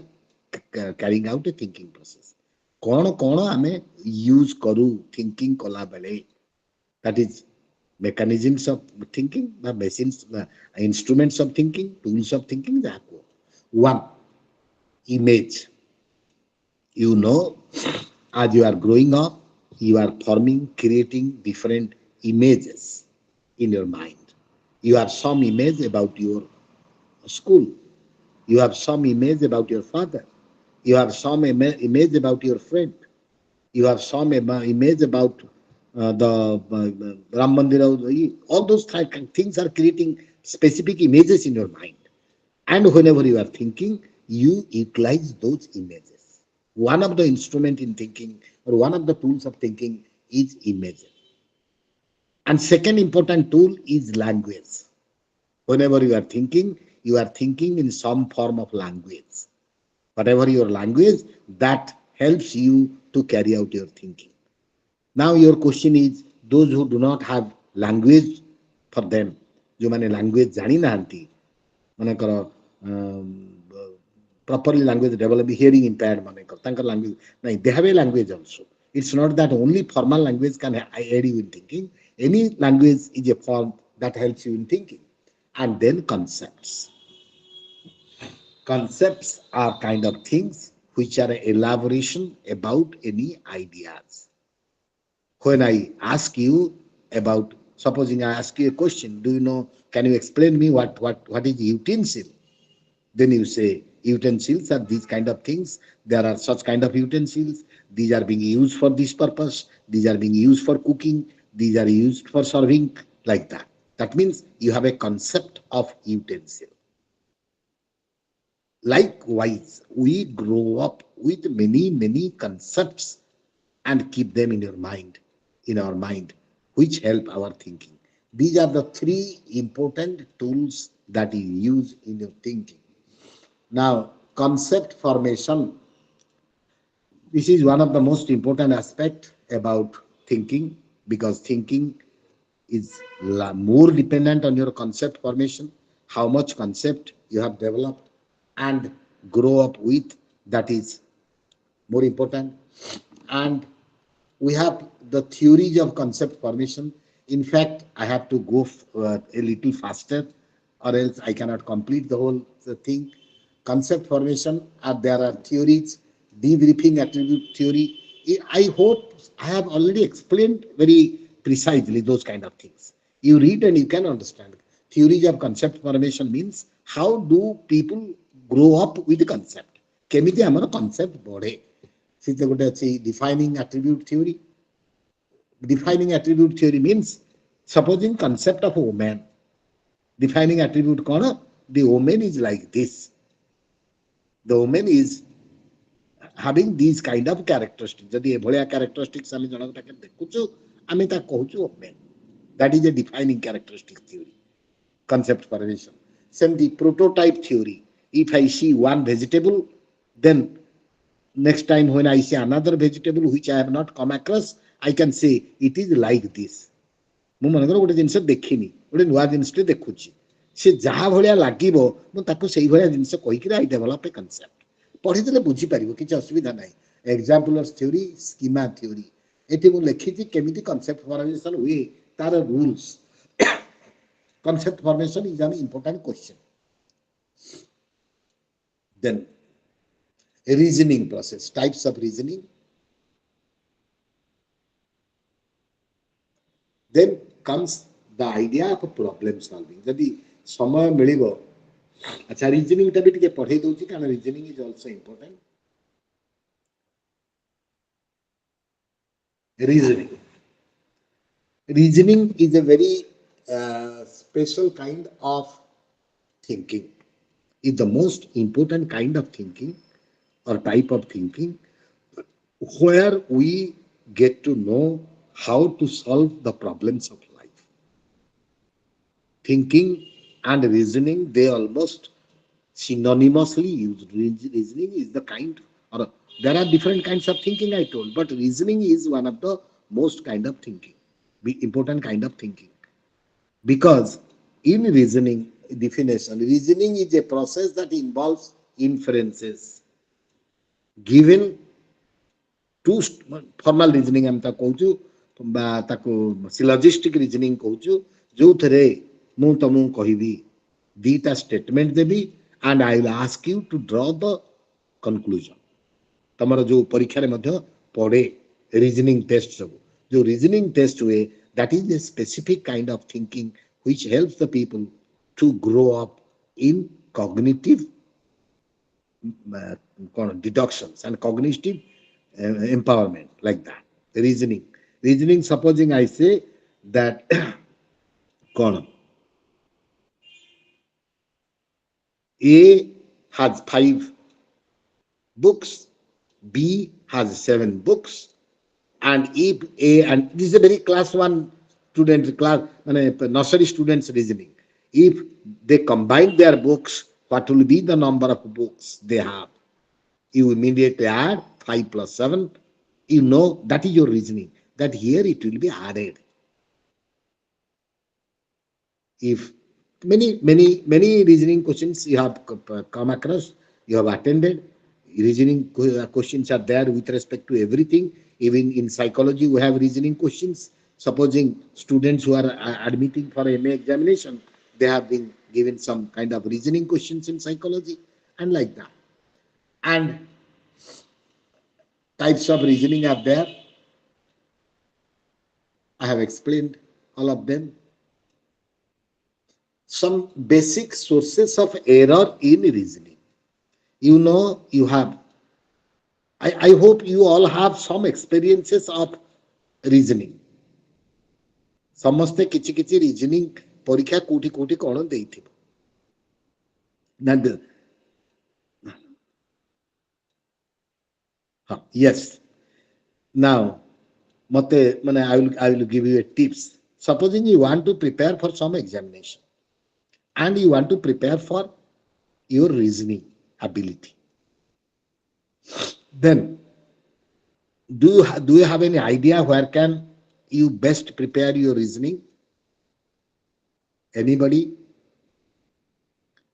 carrying out a thinking process. कौन कौन आमे use करू thinking कला बेले, that is mechanisms of thinking, the machines, the instruments of thinking, tools of thinking. that 1. Image. You know, as you are growing up, you are forming, creating different images in your mind. You have some image about your school, you have some image about your father, you have some image about your friend, you have some image about the Ram Mandir. All those things are creating specific images in your mind, and whenever you are thinking, you utilize those images. One of the instruments in thinking, or one of the tools of thinking, is image. And second important tool is language. Whenever you are thinking in some form of language. Whatever your language, that helps you to carry out your thinking. Now your question is, those who do not have language for them, जो माने language जानी ना आंती, माने करो properly language develop, hearing impaired माने करो, तंकर language नहीं, they have a language also. It's not that only formal language can aid you in thinking. Any language is a form that helps you in thinking. And then concepts. Concepts are kind of things which are an elaboration about any ideas. When I ask you about, supposing I ask you a question, do you know, can you explain me what is utensil? Then you say, utensils are these kind of things. There are such kind of utensils. These are being used for this purpose. These are being used for cooking. These are used for serving, like that. That means you have a concept of utensil. Likewise, we grow up with many concepts and keep them in your mind. in our mind, which help our thinking. These are the three important tools that you use in your thinking. Now, concept formation. This is one of the most important aspect about thinking, because thinking is more dependent on your concept formation, how much concept you have developed and grow up with. That is more important. And we have the theories of concept formation. In fact, I have to go a little faster, or else I cannot complete the whole thing. Concept formation, there are theories, debriefing attribute theory. I hope I have already explained very precisely those kind of things. You read and you can understand. Theories of concept formation means how do people grow up with the concept? କେମିତି ଆମର concept ବଢେ? ସେଥିରେ ଗୋଟେ ଅଛି defining attribute theory. Defining attribute theory means supposing concept of a woman. Defining attribute kona? The woman is like this. The woman is having these kind of characteristics. Jadi ଏଭଳିଆ characteristics ଆମେ ଜଣକ ପାଖରେ ଦେଖୁଛୁ, ଆମେ ତା କହୁଛୁ woman. That is a defining characteristic theory. Concept formation. Same the prototype theory. If I see one vegetable, then next time when I see another vegetable which I have not come across, I can say it is like this. ମୁଁ ମନେକର ଗୋଟେ ଜିନିଷ ଦେଖିନି, ଗୋଟେ ନୂଆ ଜିନିଷଟେ ଦେଖୁଛି, ସେ ଯାହା ଭଳିଆ ଲାଗିବ ମୁଁ ତାକୁ ସେଇ ଭଳିଆ ଜିନିଷ କହିକିରି ଆଇ ଡେଭଲପ ଏ କନସେପ୍ଟ। ପଢିଦେଲେ ବୁଝିପାରିବ, କିଛି ଅସୁବିଧା ନାହିଁ। ଏକ୍ସାମ୍ପଲର୍ସ ଥିଓରି, ସ୍କିମା ଥିଓରି, ଏଠି ମୁଁ ଲେଖିଛି କେମିତି କନସେପ୍ଟ ଫର୍ମେସନ ହୁଏ, ତାର rules. Concept formation is an important question. Then reasoning process, types of reasoning. Then comes the idea of problem solving. Jadi ସମୟ ମିଳିବ, ଆଚ୍ଛା reasoning ଟା ବି ଟିକେ ପଢେଇ ଦଉଛି କାରଣ reasoning is also important. Reasoning is a very special kind of thinking. It's the most important kind of thinking or type of thinking where we get to know how to solve the problems of life. Thinking and reasoning, they almost synonymously used. Reasoning is the kind, or there are different kinds of thinking I told, but reasoning is one of the most kind of thinking, important kind of thinking. Because in reasoning definition, reasoning is a process that involves inferences given to formal reasoning ଆମେ ତାକୁ କହୁଛୁ ବା ତାକୁ syllogistic reasoning କହୁଛୁ, ଯୋଉଥିରେ ମୁଁ ତମକୁ କହିବି ଦିଟା statement ଦେବି and I will ask you to draw the conclusion. ତମର ଯୋଉ ପରୀକ୍ଷାରେ ମଧ୍ୟ ପଡେ reasoning test ସବୁ, ଯୋଉ reasoning test ହୁଏ, that is a specific kind of thinking which helps the people to grow up in cognitive deductions and cognitive empowerment, like that. Reasoning, supposing I say that A has 5 books, B has 7 books, and if A, and this is a very class 1 student, class nursery students reasoning. If they combine their books, what will be the number of books they have? You immediately add 5 plus 7. You know that is your reasoning, that here it will be added. If many reasoning questions you have come across, you have attended, reasoning questions are there with respect to everything. Even in psychology we have reasoning questions. Supposing students who are admitting for MA examination, they have been given some kind of reasoning questions in psychology, and like that. And types of reasoning are there. I have explained all of them. Some basic sources of error in reasoning. You know, you have, I hope you all have some experiences of reasoning. ସମସ୍ତେ କିଛି କିଛି reasoning ପରୀକ୍ଷା କୋଉଠି କୋଉଠି କଣ ଦେଇଥିବ ନା? Yes. Now, mate mane I will give you a tips. Supposing you want to prepare for some examination and you want to prepare for your reasoning ability, then do you have any idea where can you best prepare your reasoning? Anybody?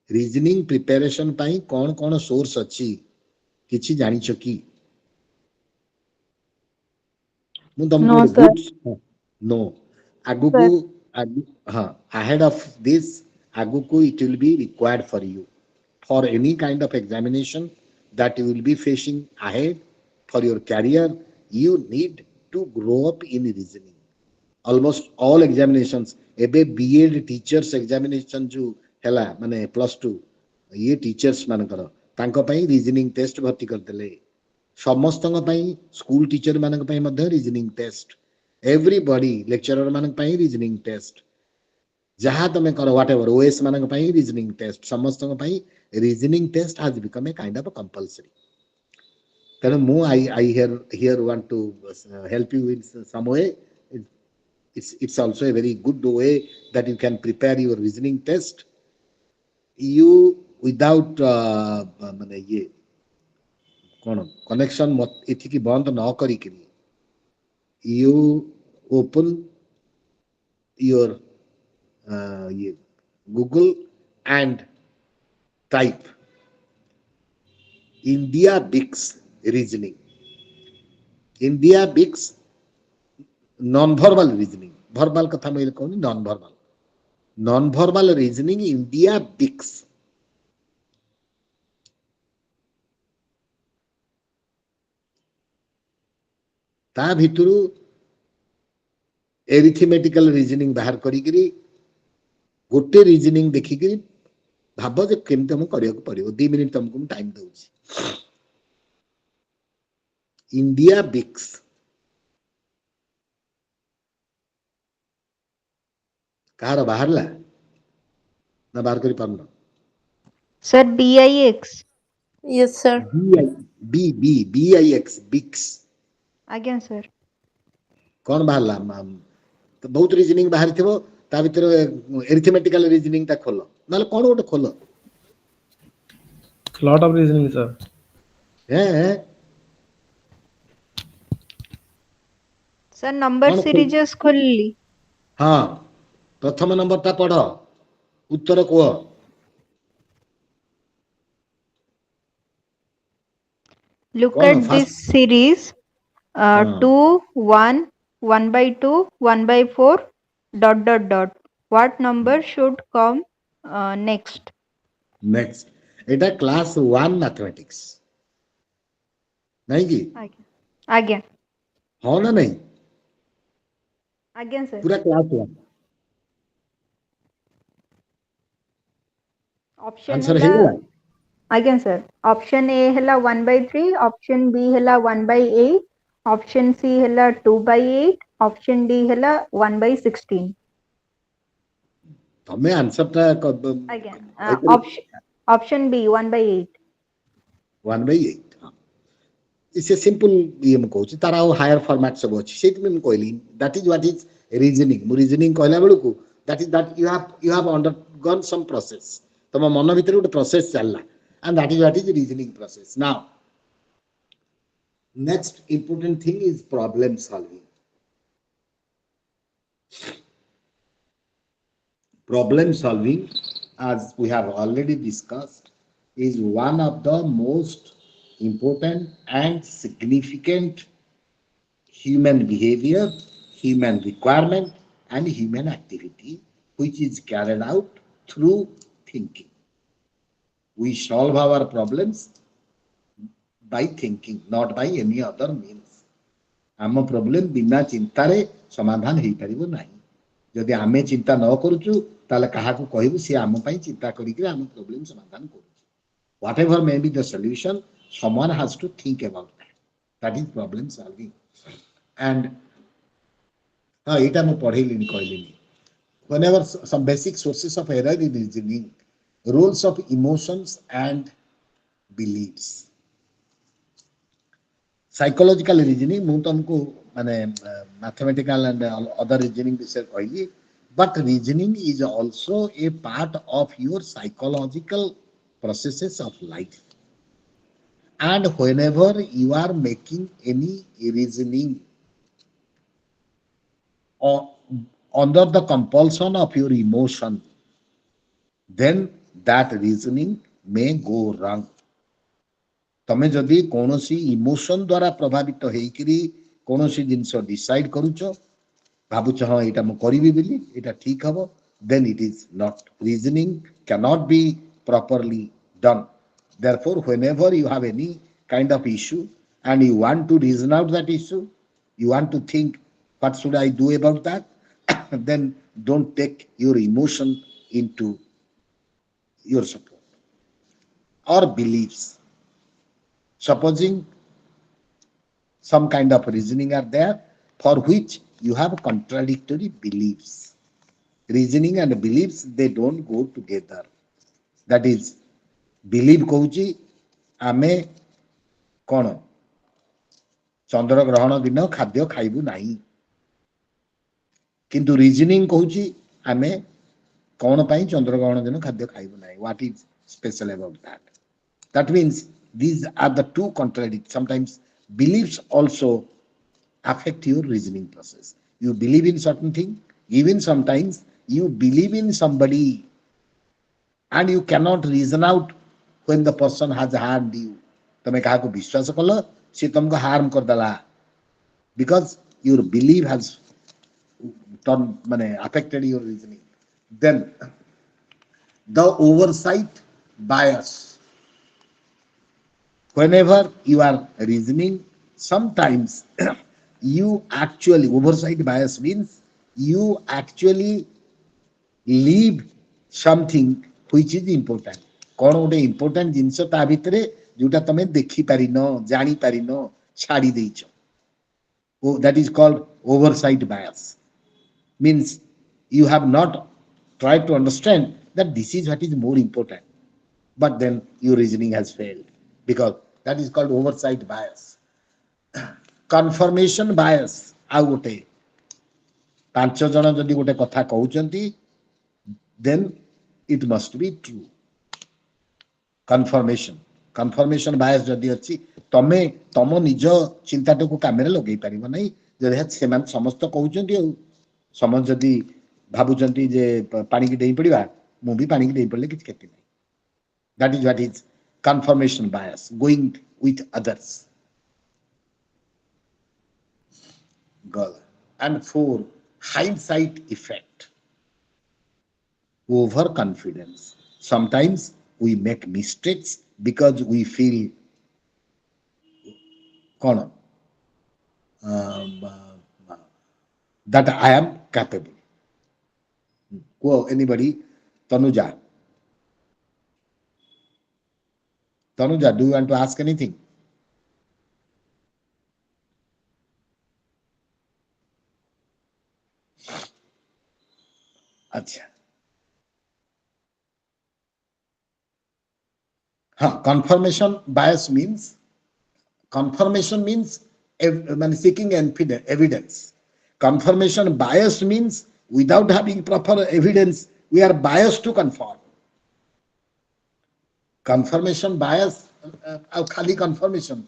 Reasoning preparation ପାଇଁ କଣ କଣ source ଅଛି କିଛି ଜାଣିଛ କି? ମୁଁ ତମକୁ No, ଗୋଟେ sir. good no ଆଗକୁ Sir. ହଁ ahead of this ଆଗକୁ it will be required for you for any kind of examination that you will be facing ahead for your career. You need to grow up in reasoning. Almost all examinations ଏବେ B.Ed teachers examination जो ହେଲା ମାନେ +2 ये teachers ମାନଙ୍କର ତାଙ୍କ ପାଇଁ reasoning test ଭର୍ତ୍ତି କରିଦେଲେ। ସମସ୍ତଙ୍କ ପାଇଁ ସ୍କୁଲ ଟିଚର ମାନଙ୍କ ପାଇଁ ମଧ୍ୟ ରିଜନିଂ ଟେଷ୍ଟ, ଏଭ୍ରିବଡି ଲେକ୍ଚରର ମାନଙ୍କ ପାଇଁ ରିଜନିଂ ଟେଷ୍ଟ, ଯାହା ତମେ କର ହ୍ୱାଟ ଏଭର ଓଏସ୍ ମାନଙ୍କ ପାଇଁ ରିଜନିଂ ଟେଷ୍ଟ, ସମସ୍ତଙ୍କ ପାଇଁ reasoning test has become a kind of compulsory. ତେଣୁ ମୁଁ I here want to help you in some way. It's also a very good way that you can prepare your reasoning test. You without ମାନେ ଇଏ କଣ connection ଏଠିକି ବନ୍ଦ ନ କରିକିରି you open your Google and type India Bix reasoning. India Bix non-verbal reasoning. Verbal କଥା ମୁଁ କହୁନି, non-verbal reasoning India Bix. ତା ଭିତରୁ ଏରିଥମେଟିକାଲ ରିଜନିଂ ବାହାର କରିକିରି ଗୋଟେ ରିଜନିଂ ଦେଖିକିରି ଭାବ ଯେ କେମିତି ତମକୁ କରିବାକୁ ପଡିବ। 2 ମିନିଟ୍ ତମକୁ ମୁଁ ଟାଇମ ଦଉଛି। ଇଣ୍ଡିଆ ବିକ୍ସ କାହାର ବାହାରିଲା ନା ବାହାର କରି ପାରୁନ? Sir, BIX. Yes, sir. BIX ବିକ୍ସ Again, sir. କଣ ବାହାରିଲା? ବହୁତ ରିଜନିଂ ବାହାରିଥିବ, ତା ଭିତରେ ଏରିଥମେଟିକାଲ ରିଜନିଂ ଟା ଖୋଲ, ନହେଲେ କଣ ଗୋଟେ ଖୋଲ। Lot of reasoning, sir. Sir, number कौन series खोलली. हाँ प्रथम नंबर टा पढ़, उत्तर कुह। Look कौन at first? this series. 2, 1, 1/2, 1/4, ... What number should come next? Next Etah class 1 mathematics नहीं की? Again. हाँ ना नहीं? Again, sir. पूरा क्लास 1 Option आंसर है है ला. Again, sir. Option A है 1/3, option B है 1/8, option C है 2/8, option D है 1/16. तमे आंसर टा Again. Option B 1/8. 1/8 इसे सिंपल ये म कहूची, तारा हायर फॉर्मेट सब अछि सेति में कहली that is what is reasoning. मु रीजनिंग कहला बेलु को that is that you have undergone some process, तम मन भीतर ଗୋଟେ प्रोसेस चलला, and that is what is reasoning process. Now next important thing is problem solving. Problem solving, as we have already discussed, is one of the most important and significant human behavior, human requirement, and human activity which is carried out through thinking. We solve our problems by thinking, not by any other means. आम problem बिना चिंतारे समाधान हो पारिबो नाही। जदि आमे चिंता न करूचु ताले काहाकू कहबू से आम पई चिंता करिक आम प्रॉब्लम समाधान करूचु। Whatever may be the solution, someone has to think about that. That is problem solving. And एटा मु पढ़ेलिनी कहलिनी, whenever some basic sources of error in reasoning, roles of emotions and beliefs. Psychological reasoning मु तुमको माने mathematical and other reasoning विषय कहली, but reasoning is also a part of your psychological processes of life. And whenever you are making any reasoning or under the compulsion of your emotion, then that reasoning may go wrong. तमे जदि कौनसी emotion द्वारा प्रभावित होइकरी कौनसी जिनस decide करूछ, भाबुछ हाँ एटा म करिवि बोली एटा ठीक हबो, then it is not. Reasoning cannot be properly done. Therefore, whenever you have any kind of issue and you want to reason out that issue, you want to think, what should I do about that? Then don't take your emotion into your support or beliefs. Supposing some kind of reasoning are there for which you have contradictory beliefs. Reasoning and beliefs, they don't go together. That is, believe Cauchy आमे कौन चंद्र ग्रहण दिन खाद्य खाइबु नाही, किंतु reasoning Cauchy आमे कौन पाई चंद्र ग्रहण दिन खाद्य खाइबु नाही. What is special about that? That means these are the two contradictory. Sometimes beliefs also affect your reasoning process. You believe in certain thing, even sometimes you believe in somebody and you cannot reason out when the person has harmed you. तमे कहा को विश्वास कल से तुमको harm कर दला, because your belief has turned माने affected your reasoning. Then the oversight bias. Whenever you are reasoning, sometimes you actually, oversight bias means you actually leave something which is important. कौन गोटे important जिनस ता भितरे जोटा तमे देखि पारिनो, जानि पारिनो, छाड़ी देइछो. Oh, that is called oversight bias. Means you have not tried to understand that this is what is more important, but then your reasoning has failed, because that is called oversight bias. Confirmation bias ଆଉ ଗୋଟେ, ପାଞ୍ଚ ଜଣ ଯଦି ଗୋଟେ କଥା କହୁଛନ୍ତି, then it must be true. Confirmation bias जदि अछि, तमे तम निज चिंताटको कामेरे लगेई परिबो नै, जदि सेमान समस्त कहउचंती औ समझ जदि भाबुचंती जे पानी की डेई पड़िबा, मु भी पानी की डेई पड़ले किछ खेती नै. That is what is confirmation bias, going with others. Girl. And 4, hindsight effect. Overconfidence. Sometimes we make mistakes because we feel that I am capable. Whoa, anybody? Tanuja. Tanuja, do you want to ask anything? Acha. Confirmation bias means, seeking evidence. Confirmation bias means without having proper evidence, we are biased to conform. Confirmation bias, khali confirmation.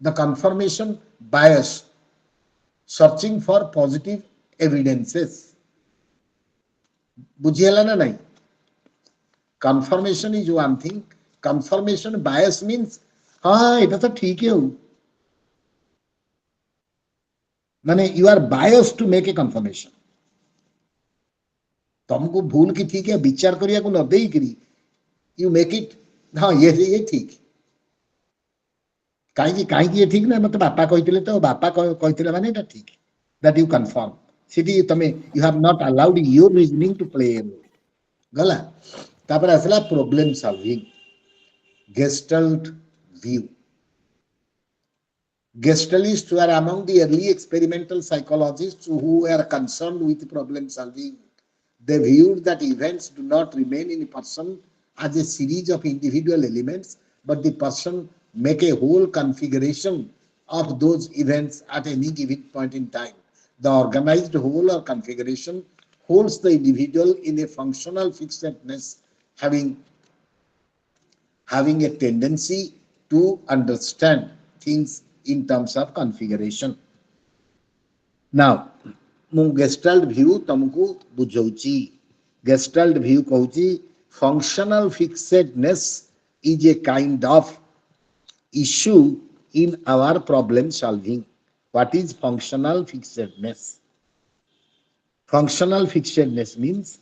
The confirmation bias, searching for positive evidences. बुझिएला ना नहीं? Confirmation is one thing. Confirmation bias means, हाँ इतना तो ठीक है हो. माने you are biased to make a confirmation. तुमको भूल की ठीक है विचार करिया को न देई करी, you make it, हाँ ये ठीक. काहे ये ठीक ना, मतलब बापा कहतिले तो बापा कहतिले माने एटा ठीक. That you confirm. सिटी तमे you have not allowed your reasoning to play a role. गला. तापर असला problem solving. Gestalt view. Gestalists were among the early experimental psychologists who were concerned with problem solving. They viewed that events do not remain in a person as a series of individual elements, but the person make a whole configuration of those events at any given point in time. The organized whole or configuration holds the individual in a functional fixedness, having a tendency to understand things in terms of configuration. Now, ମୁଁ ଗେଷ୍ଟାଲ୍ଟ view ତମକୁ ବୁଝଉଛି। ଗେଷ୍ଟାଲ୍ଟ view କହୁଛି functional fixedness is a kind of issue in our problem solving. What is functional fixedness? Functional fixedness means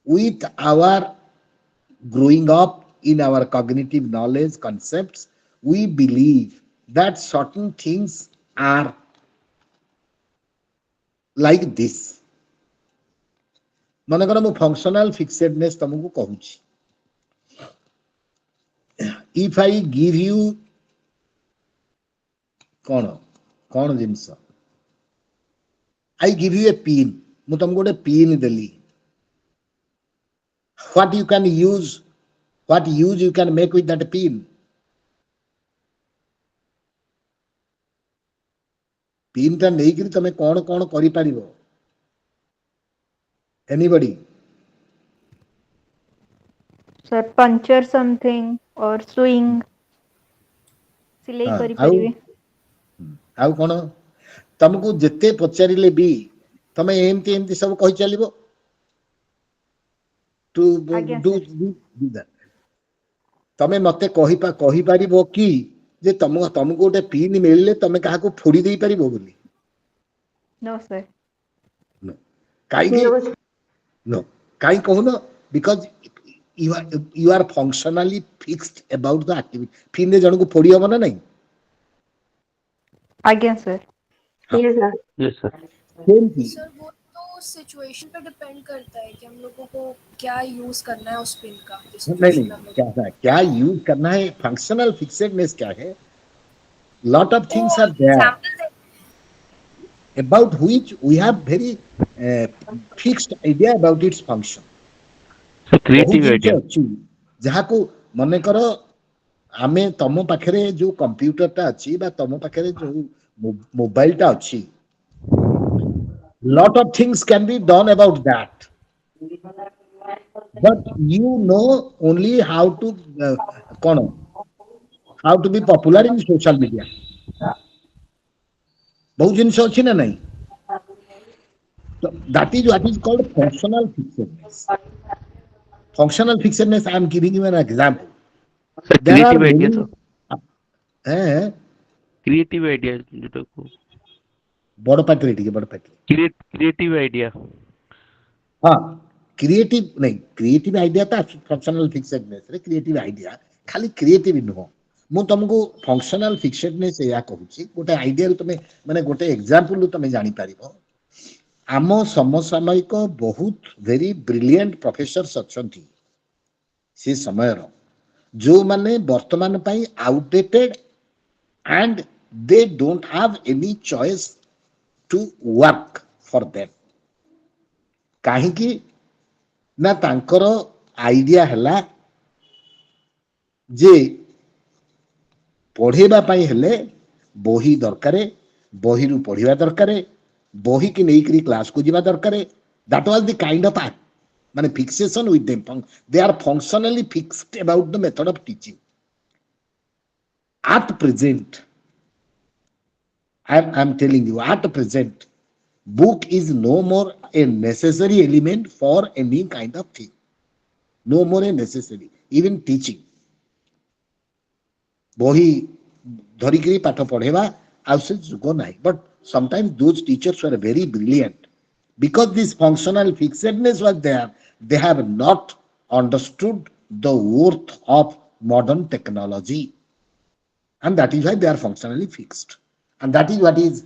with our growing up in our cognitive knowledge concepts, we believe that certain things are like this. मनकर मु functional fixedness तुमको कहूची। If I give you कौन कौन जिनस I give you a pin मु तुमको गोटे पिन देली what you can use you can make with that pin pin टा नहीं कि तमे कौन कौन करि पारिबो anybody Sir, puncture something or swing. सिलाई हाँ, करी परिवे। आउ कौन तुमको जिते पचारिले भी तमे एमती एमती सब कहि चलिबो टू आज्ञा डू सर। दैट तमे मते कहि पारिबो कि जे तुमको गोटे पिन मिलले तमे काहा को फोड़ी देई पारिबो बोली No, sir. नो काई नो काई कहून because you are functionally fixed about the activity pin रे जण को फोड़ी हबो ना नहीं आज्ञा sir. Yes, sir. Yes, sir. Same थी सर वो तो सिचुएशन पे डिपेंड करता है कि हम लोगों को क्या यूज करना है उस पिन का जिस नहीं सिचुएशन नहीं में हम लोग क्या यूज करना है फंक्शनल फिक्सेडनेस क्या है lot of things are there example they about which we have very fixed idea about its function So बहुत creative जिनिस idea. अछि जहा को मने करो आमे तम पाखरे जो कंप्यूटर टा अछि बा तम पाखरे जो मोबाइल टा अछि lot of things can be done about that but you know only how to kono how to be popular in social media बहुत जिनिस अछि ना नहीं so that is what is called functional fixedness functional fixedness I am giving you an example Sir, there are creative idea many तो creative idea जो को बड़ party creative idea. हाँ क्रिएटिव नहीं क्रिएटिव आइडिया तो फंक्शनल फिक्सेडनेस रे creative idea खाली creative नुह मु तुमको फंक्शनल फिक्सेडनेस या कहूची गोटे आइडिया तुम माने गोटे एग्जांपल तुम जानि पारिबो आम समसामयिक बहुत वेरी ब्रिलियंट प्रोफेसर्स अछंती से समय जो माने वर्तमान पई outdated and they don't have any choice to work for them काहेकि ना तांकर आइडिया हला जे पढ़ेबा पाई हेले बही दरकारे बही रु पढ़िबा दरकारे बही की नहीं करी क्लास को जीवा दरकारे that was the kind of माने fixation with them they are functionally fixed about the method of teaching at present I'm telling you at present book is no more a necessary element for any kind of thing no more a necessary even teaching बही धरिकी पाठ पढ़ेबा आउ से जुग नाही but sometimes those teachers were very brilliant because this functional fixedness was there they have not understood the worth of modern technology and that is why they are functionally fixed and that is what is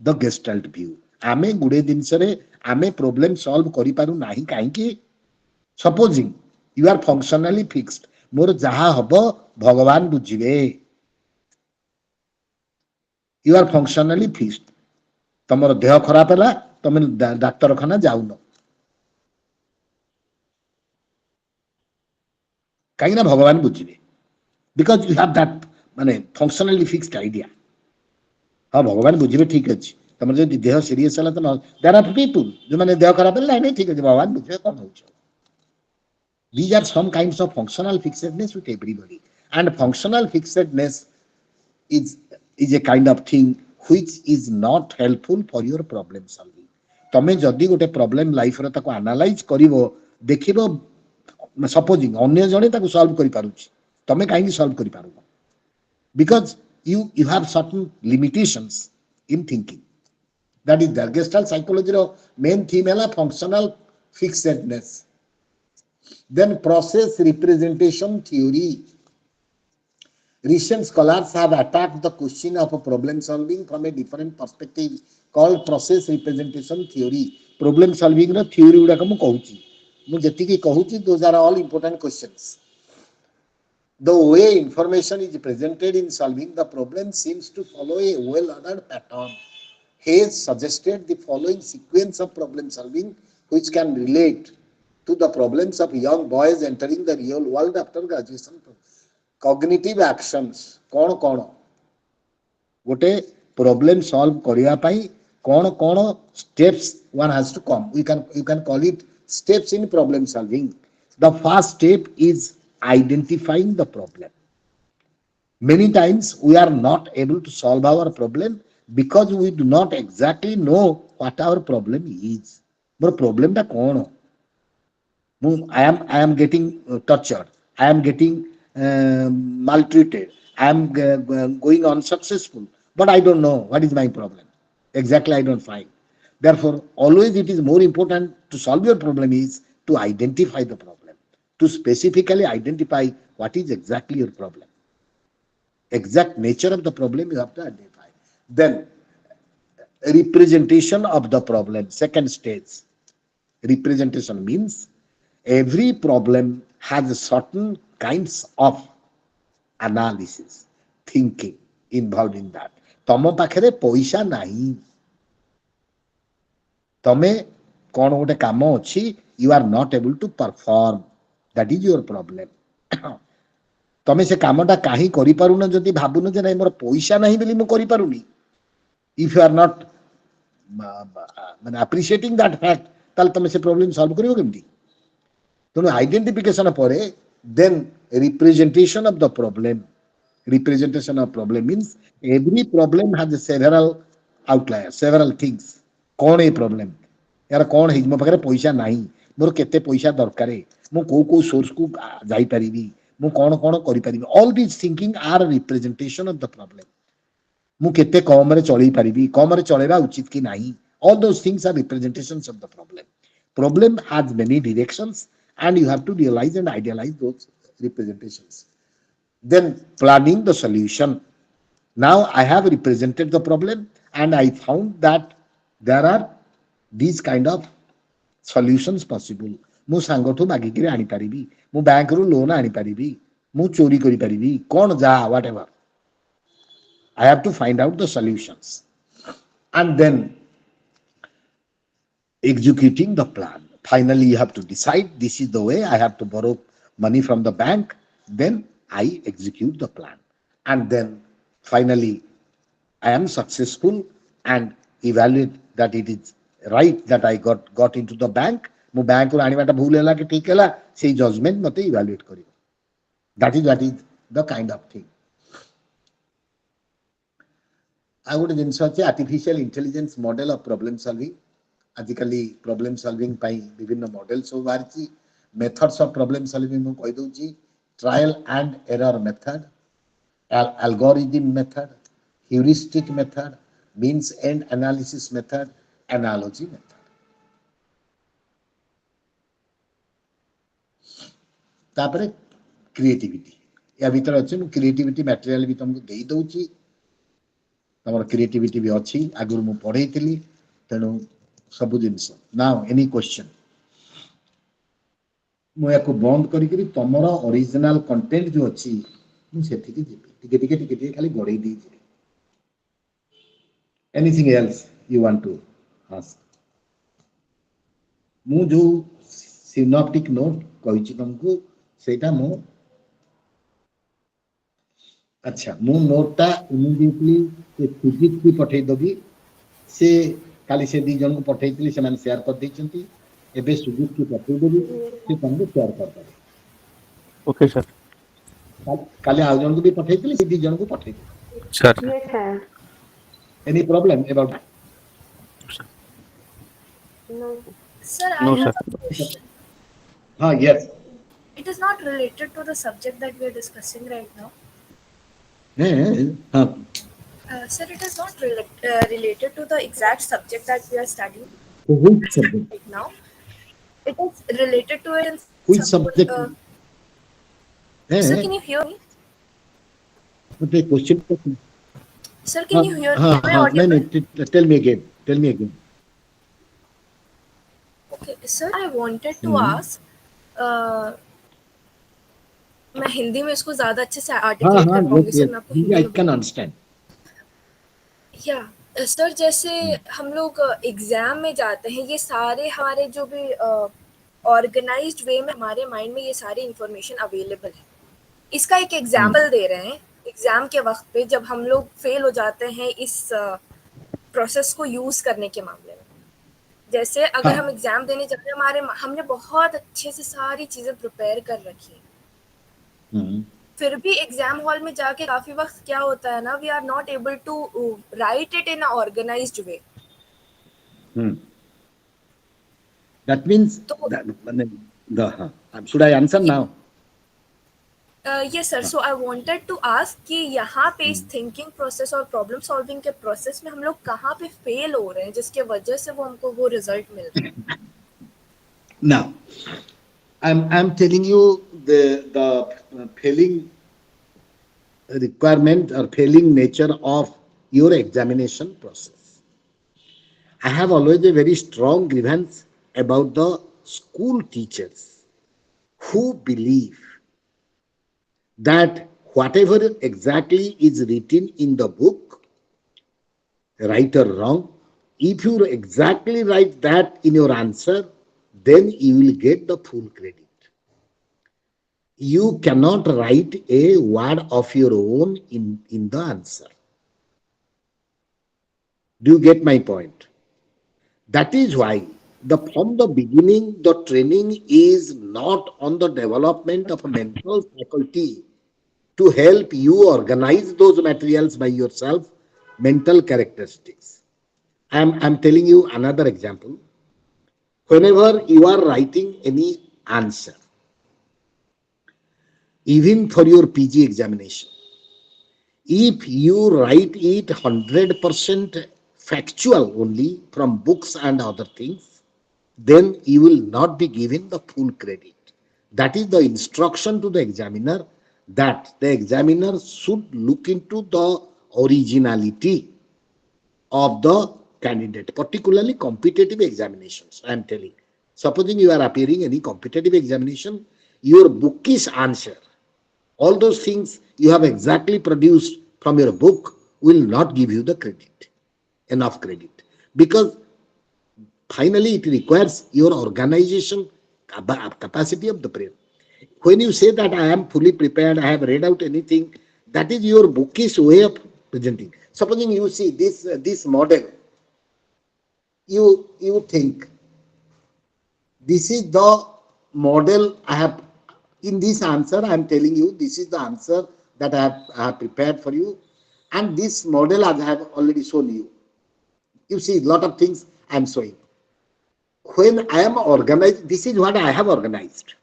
the gestalt view आमे गुडे दिन सरे आमे problem solve करि पारु नाही काहे कि supposing you are functionally fixed मोर जहा हबो भगवान बुझिबे यू आर फंक्शनली फिक्स्ड तमर देह खराब होला तमे डाक्टर खाना जाउनो काहे ना भगवान बुझिबे because you have that माने functionally fixed idea हाँ भगवान बुझे ठीक अच्छे तुम जो देह सीरीयस है तो देयर आर पीपल जो मैंने देह खराब है नहीं ठीक अच्छे भगवान बुझे कौन हो these are some kinds of functional fixedness with everybody and functional fixedness is is a kind of thing which is not helpful for your problem solving तमे जदि गोटे प्रॉब्लम लाइफ रे ताको एनालाइज करिवो देखिबो सपोजिंग अन्य जणे ताको सॉल्व करि पारुछि तमे काहे सॉल्व करि पारुबो because you have certain limitations in thinking that is the gestalt psychology ro main theme hela functional fixedness then process representation theory recent scholars have attacked the question of a problem solving from a different perspective called process representation theory problem solving ro theory guda ko mu kahuchi mu jeti ki kahuchi those are all important questions the way information is presented in solving the problem seems to follow a well-ordered pattern. Hayes suggested the following sequence of problem solving, which can relate to the problems of young boys entering the real world after graduation. Cognitive actions, कौन कौन गोटे problem solve करिया पाई कौन कौन steps one has to come. You can call it steps in problem solving. The first step is identifying the problem. Many times we are not able to solve our problem because we do not exactly know what our problem is. But problem ta kon? I am getting tortured. I am getting maltreated. I am going unsuccessful. But I don't know what is my problem. Exactly, I don't find. Therefore, always it is more important to solve your problem is to identify the problem, to specifically identify what is exactly your problem. Exact nature of the problem you have to identify. Then, representation of the problem, second stage. Representation means every problem has certain kinds of analysis, thinking involved in that. तम पाखरे पैसा नहीं तमे कौन गोटे काम अच्छी you are not able to perform that is your problem तमे से कामटा कहीं करि पारुन जदि भाबुन जे नै मोर पैसा नहीं बोली मु करि पारुनी इफ यू आर नॉट माने अप्रिशिएटिंग दैट फैक्ट ताल तमे से प्रॉब्लम सॉल्व करिवो केमती तनो आइडेंटिफिकेशन परे then representation of the problem representation of problem means every problem has several outliers several things कौन ए प्रॉब्लम यार कौन है मो पाखरे पैसा नहीं मोर केते पैसा दरकार मु को सोर्स को जाई परिबी मु कौन कौन करि परिबी all this thinking are representation of the problem मु केते कम रे चली परिबी कम रे चलेबा उचित कि नहीं all those things are representations of the problem has many directions and you have to realize and idealize those representations then planning the solution now I have represented the problem and I found that there are these kind of solutions possible मु सांगठु मागी कि आनी पारिबी मु bank रु loan आनी पारिबी मु चोरी करि पारिबी कोन जा whatever I have to find out the solutions and then executing the plan finally you have to decide this is the way I have to borrow money from the bank then I execute the plan and then finally I am successful and evaluate that it is right that I got into the bank मु bank रो आनिबाटा भूल हैला कि ठीक हैला से judgement मते evaluate करियो that is the kind of thing आ गोटे जिनस अछि artificial intelligence model of problem solving आजिकली प्रॉब्लम सॉल्विंग पाई विभिन्न मॉडल सब बारची मेथड्स ऑफ प्रॉब्लम सॉल्विंग मु कहि दोची trial and error method algorithm method heuristic method means end analysis method analogy method तापरे क्रिएटिविटी या भीतर अछि मु क्रिएटिविटी मटेरियल भी तुमको देई दोची तमर क्रिएटिविटी भी अछि आगुर मु पढैतिली तेनु सब जिंस नाउ एनी क्वेश्चन मु याको बंद करी करी तमर ओरिजिनल कंटेंट जो अछि मु सेठी की जेबी टिके खाली गड़े दी जेबी anything else you want to ask मु जो सिनॉप्टिक नोट कहिछि तुमको सेटा मु अच्छा मु नोटटा इमिडिएटली से सुजीत की पठेई दबी से काली से दी जन को पठेइतली से शेयर कर दैछंती एबे सुजीत की पठेई देबी से तुमको शेयर कर देबे ओके सर। काली आ जन को भी पठेइतली से दी जन को पठेई देबे sir Yes, sir. Any problem about No. Sir, I no have sir. a question. हां yes It is not related to the subject that we are discussing right now. हां Sir, it is not related to the exact subject that we are studying which subject right now. It is related to it in which some. Subject Sir, can you hear me? मतलब question Sir, हां can you hear me? हां Am I हां audible? नहीं tell me again Okay, sir, I wanted to ask. Uh, मैं हिंदी में इसको ज्यादा अच्छे से हाँ आर्टिकुलेट हाँ कर यस पाऊंगी सर, यस मैं आपको हिंदी आई में कैन बोलूँ। अंडरस्टैंड या सर, जैसे हम लोग एग्जाम में जाते हैं, ये सारे हमारे जो भी ऑर्गेनाइज्ड वे में हमारे माइंड में ये सारी इंफॉर्मेशन अवेलेबल है। इसका एक एग्जाम्पल दे रहे हैं। एग्जाम के वक्त पे जब हम लोग फेल हो जाते हैं इस प्रोसेस को यूज करने के मामले में, जैसे अगर हम एग्जाम देने जाते हैं, हमने बहुत अच्छे से सारी चीजें प्रिपेयर कर रखी है, फिर भी एग्जाम हॉल में जाके काफी वक्त क्या होता है ना, we are not able to write it in organised way. That means should I answer now yes sir, so I wanted to ask कि यहाँ पे इस थिंकिंग प्रोसेस और प्रॉब्लम सॉल्विंग के प्रोसेस में हम लोग कहाँ पे फेल हो रहे हैं जिसके वजह से वो हमको वो रिजल्ट मिल रहा है। now I'm telling you the failing requirement or failing nature of your examination process. I have always a very strong grievance about the school teachers who believe that whatever exactly is written in the book, right or wrong, if you exactly write that in your answer, then you will get the full credit. You cannot write a word of your own in the answer. Do you get my point? That is why from the beginning, the training is not on the development of a mental faculty to help you organize those materials by yourself, mental characteristics. I'm telling you another example. Whenever you are writing any answer, even for your PG examination, if you write it 100% factual only from books and other things, then you will not be given the full credit. That is the instruction to the examiner, that the examiner should look into the originality of the candidate, particularly competitive examinations. I am telling. Supposing you are appearing any competitive examination, your bookish answer, all those things you have exactly produced from your book will not give you the credit, enough credit, because finally it requires your organization capacity of the brain. When you say that I am fully prepared, I have read out anything, that is your bookish way of presenting. Supposing you see this model, you think this is the model I have. In this answer, I am telling you this is the answer that I have prepared for you, and this model I have already shown you. You see a lot of things I am showing. When I am organized, this is what I have organized.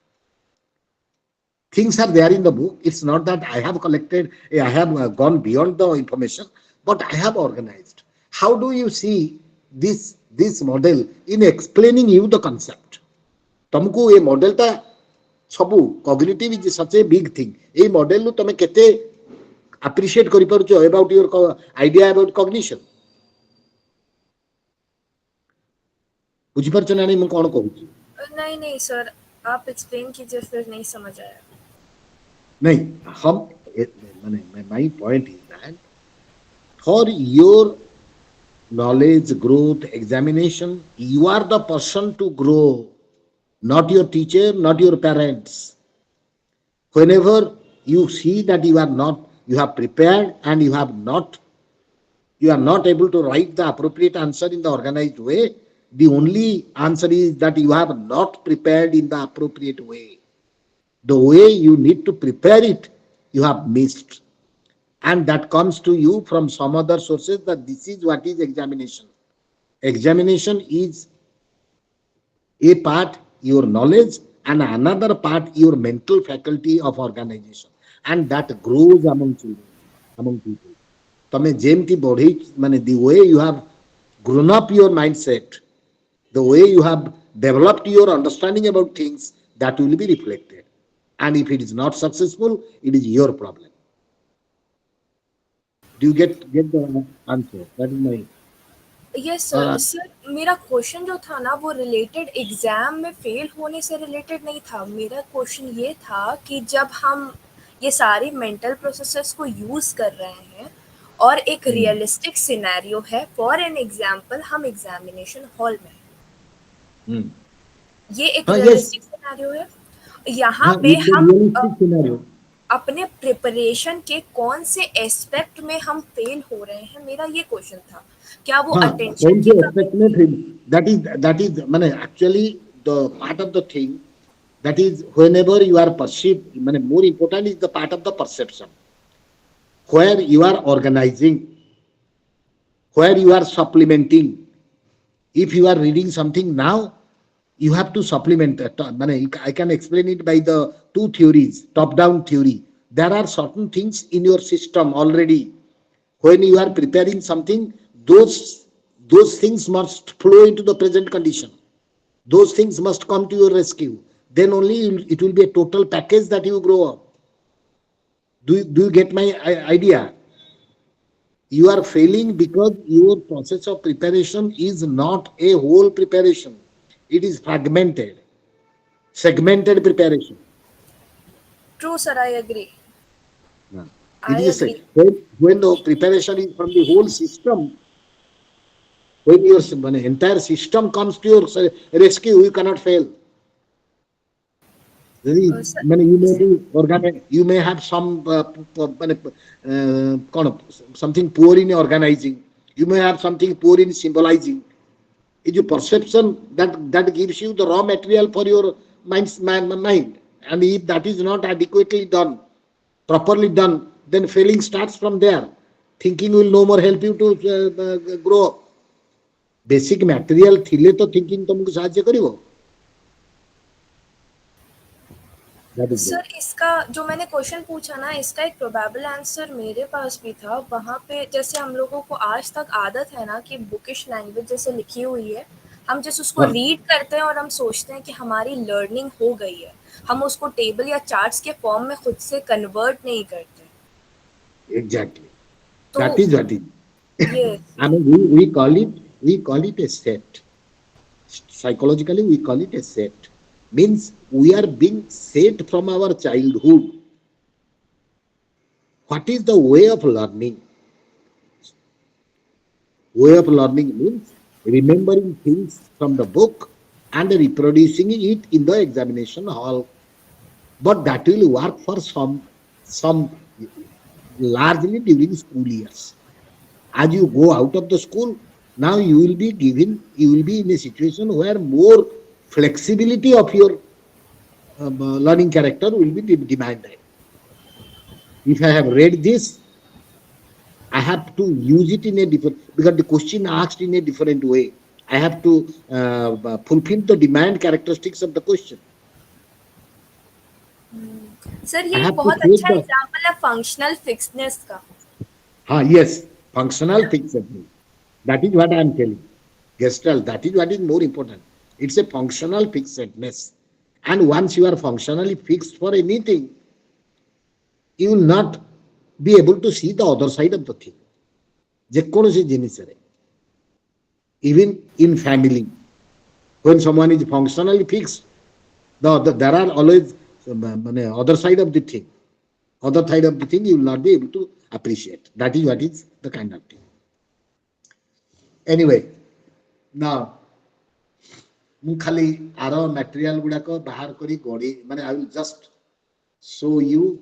Things are there in the book. It's not that I have collected, I have gone beyond the information, but I have organized. How do you see this model in explaining you the concept? तुमको ये model ता सबू cognitive is such a big thing. ये model नु तमे केते appreciate करि परछो about your idea about cognition. बुझी परछो ना नहीं, मैं कोन कहूची? नहीं नहीं सर, आप एक्सप्लेन कीजिए, फिर नहीं समझ आया. नहीं, हम माने my point is that for your knowledge growth examination, you are the person to grow, not your teacher, not your parents. Whenever you see that you are not you have prepared and you are not able to write the appropriate answer in the organized way, the only answer is that you have not prepared in the appropriate way. The way you need to prepare it, you have missed. And that comes to you from some other sources that this is what is examination. Examination is a part your knowledge and another part your mental faculty of organization, and that grows among children, among people. ତମେ ଯେମିତି ବଢେଇ ମାନେ the way you have grown up your mindset, the way you have developed your understanding about things, that will be reflected. And if it is not successful, it is your problem. Do you get the answer? That is my yes sir. Sir मेरा question जो था ना वो related exam में fail होने से related नहीं था. मेरा क्वेश्चन ये था कि जब हम ये सारी मेंटल प्रोसेसेस को यूज कर रहे हैं और एक रियलिस्टिक सिनेरियो है, फॉर एन एग्जांपल हम एग्जामिनेशन हॉल में हैं. ये एक रियलिस्टिक सिनेरियो है. यहाँ पे हम अपने प्रिपरेशन के कौन से एस्पेक्ट में हम फेल हो रहे हैं, मेरा ये क्वेश्चन था. क्या वो अटेंशन की कमी? that is माने actually the part of the thing that is whenever you are perceived, माने more important is the part of the perception, where you are organizing, where you are supplementing. If you are reading something now, you have to supplement that. I can explain it by the two theories, top-down theory. There are certain things in your system already. When you are preparing something, those things must flow into the present condition. Those things must come to your rescue. Then only it will be a total package that you grow up. Do you get my idea? You are failing because your process of preparation is not a whole preparation. It is fragmented, segmented preparation. True, sir, I agree. When the preparation is from the whole system, when your entire system comes to your rescue, you cannot fail. You may have some something poor in organizing. You may have something poor in symbolizing. It's your perception that gives you the raw material for your mind. And if that is not adequately done, properly done, then failing starts from there. Thinking will no more help you to grow up. Basic material thile to thinking तुमको साहाय्य करिवो. Sir इसका जो मैंने question पूछा ना, इसका एक probable answer मेरे पास भी था. वहाँ पे जैसे हम लोगों को आज तक आदत है ना कि बुकिश लैंग्वेज जैसे लिखी हुई है, हम जैसे उसको रीड करते हैं और हम सोचते हैं कि हमारी लर्निंग हो गई है. हम उसको टेबल या चार्ट्स के फॉर्म में खुद से कन्वर्ट नहीं करते. Exactly. That is what it is. Yes. I mean, we call it a set. Psychologically, we call it a set. Means we are being set from our childhood. What is the way of learning? Way of learning means remembering things from the book and reproducing it in the examination hall. But that will work for some largely during school years. As you go out of the school, now you will be in a situation where more flexibility of your learning character will be demanded. If I have read this, I have to use it in a different, because the question asked in a different way. I have to fulfill the demand characteristics of the question. Sir ये बहुत अच्छा example है functional fixedness का. हाँ, yes, functional fixedness. That is what I am telling. Gestalt, that is what is more important. It's a functional fixedness. And once you are functionally fixed for anything, you will not be able to see the other side of the thing. Even in family, when someone is functionally fixed, there are always other side of the thing. Other side of the thing you will not be able to appreciate. That is what is the kind of thing. Anyway, now ମୁଁ ଖାଲି ଆର material ଗୁଡାକ ବାହାର କରି ଗଢି I will just show you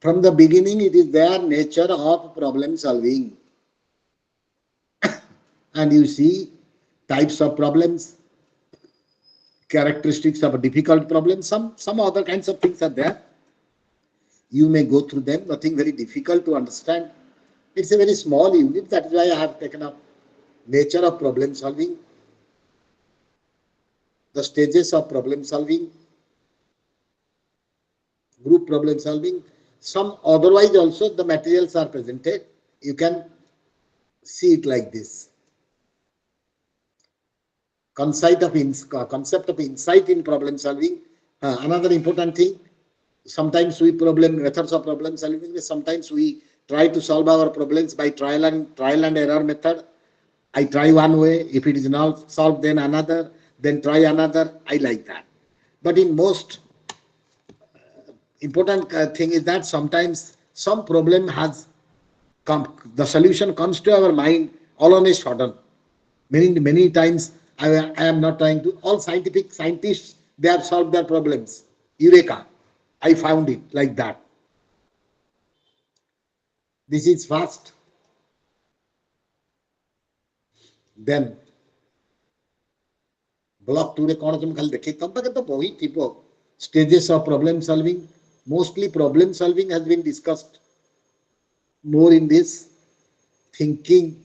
From the beginning, it is their nature of problem solving. And you see types of problems, characteristics of a difficult problem, some other kinds of things are there. You may go through them, nothing very difficult to understand. It's a very small unit. That is why I have taken up nature of problem solving, the stages of problem solving, group problem solving. Some otherwise also the materials are presented. You can see it like this. Concept of insight in problem solving. Another important thing, sometimes we methods of problem solving, sometimes we try to solve our problems by trial and error method. I try one way, if it is not solved, then another, then try another. I like that. But in most important thing is that sometimes some problem has come, the solution comes to our mind all on a sudden. Many times I am not trying to, all scientists, they have solved their problems. Eureka! I found it like that. This is fast. Then block 2 रे कौन तुम खाली देखी तम पाके तो बही थिबो stages of problem solving. Mostly problem solving has been discussed more in this thinking.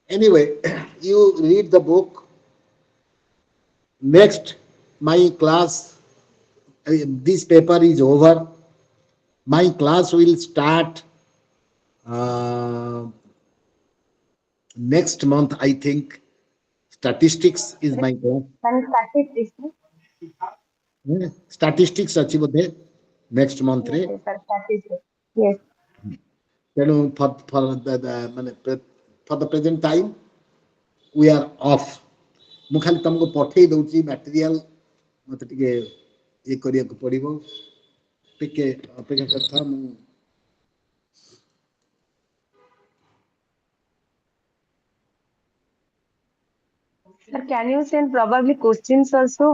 Anyway, you read the book. Next, my class, this paper is over. My class will start uh, next month, I think. Statistics is my class. statistics. Statistics ଅଛି ବୋଧେ next month ରେ. Yes, sir, statistics. Yes. ତେଣୁ for the present time we are off. ମୁଁ ଖାଲି ତମକୁ ପଠେଇ ଦଉଛି material, ମତେ ଟିକେ ଇଏ କରିବାକୁ ପଡିବ, ଟିକେ ଅପେକ୍ଷା କରିଥାଅ. ମୁଁ Sir, can you send probably questions also?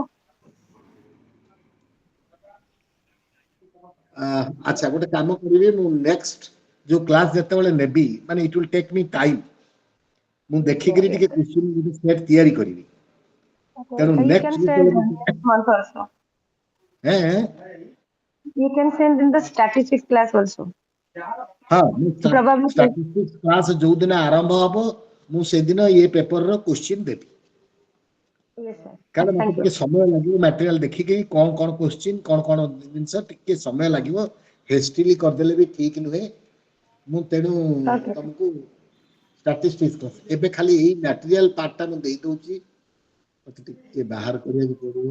ଆଚ୍ଛା ଗୋଟେ କାମ କରିବି, ମୁଁ ନେକ୍ସଟ ଯୋଉ କ୍ଲାସ ଯେତେବେଳେ ନେବି, ମାନେ ଇଟ୍ ୱିଲ୍ ଟେକ୍ ମି ଟାଇମ୍, ମୁଁ ଦେଖିକିରି ଟିକେ କ୍ୱେଶ୍ଚିନ୍ ସେଟ୍ ତିଆରି କରିବି. ତେଣୁ So you next can send next month also. You can send in the statistics class also. ହଁ, Probably ଷ୍ଟାଟିଷ୍ଟିକ୍ସ କ୍ଲାସ ଯୋଉ ଦିନ ଆରମ୍ଭ ହବ, ମୁଁ ସେଦିନ ଏ ପେପରର କ୍ୱେଶ୍ଚିନ୍ ଦେବି. yes, sir. କାରଣ ମତେ Thank you. ଟିକେ ସମୟ ଲାଗିବ ମ୍ୟାଟେରିଆଲ ଦେଖିକି କଣ କଣ କ୍ୱେଶ୍ଚିନ୍, କଣ ଜିନିଷ, ଟିକେ ସମୟ ଲାଗିବ. ହେଷ୍ଟିଲି କରିଦେଲେ ବି ଠିକ ନୁହେଁ. ମୁଁ ତେଣୁ Okay. ତମକୁ ଷ୍ଟାଟିଷ୍ଟିକ୍ସ କ୍ଲାସ ଏବେ ଖାଲି ଏଇ ମ୍ୟାଟେରିଆଲ ପାର୍ଟଟା ମୁଁ ଦେଇ ଦଉଛି, ମତେ ଟିକେ ବାହାର କରିବାକୁ ପଡିବ.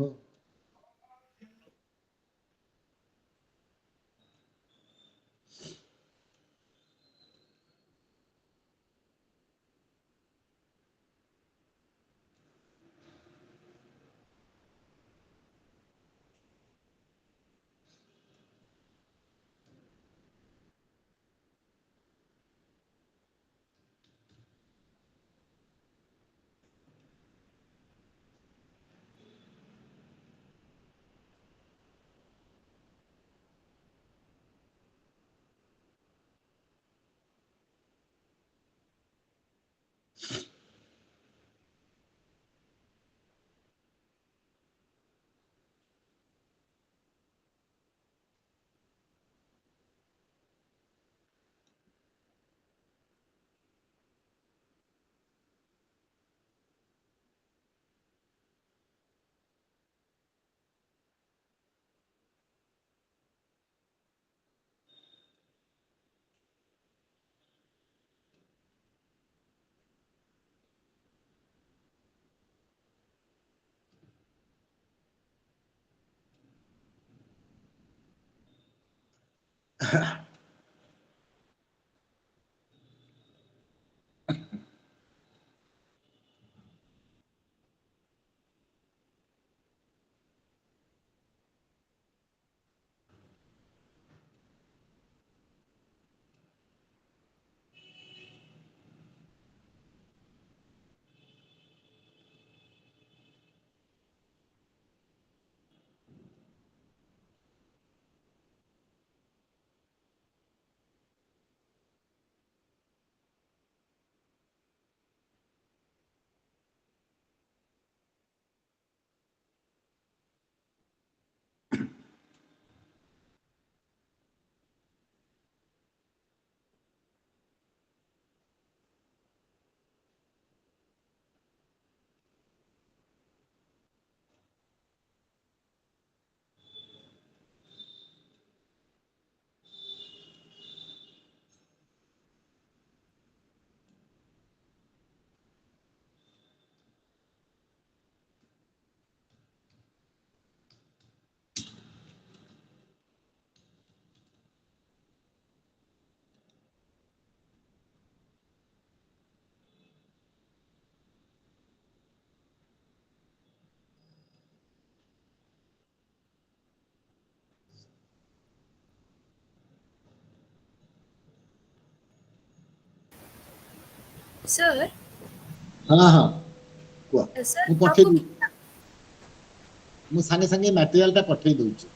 सर हाँ हाँ कुह सर मु पठे आपको मु संगे संगे मटेरियल टा पठे दूची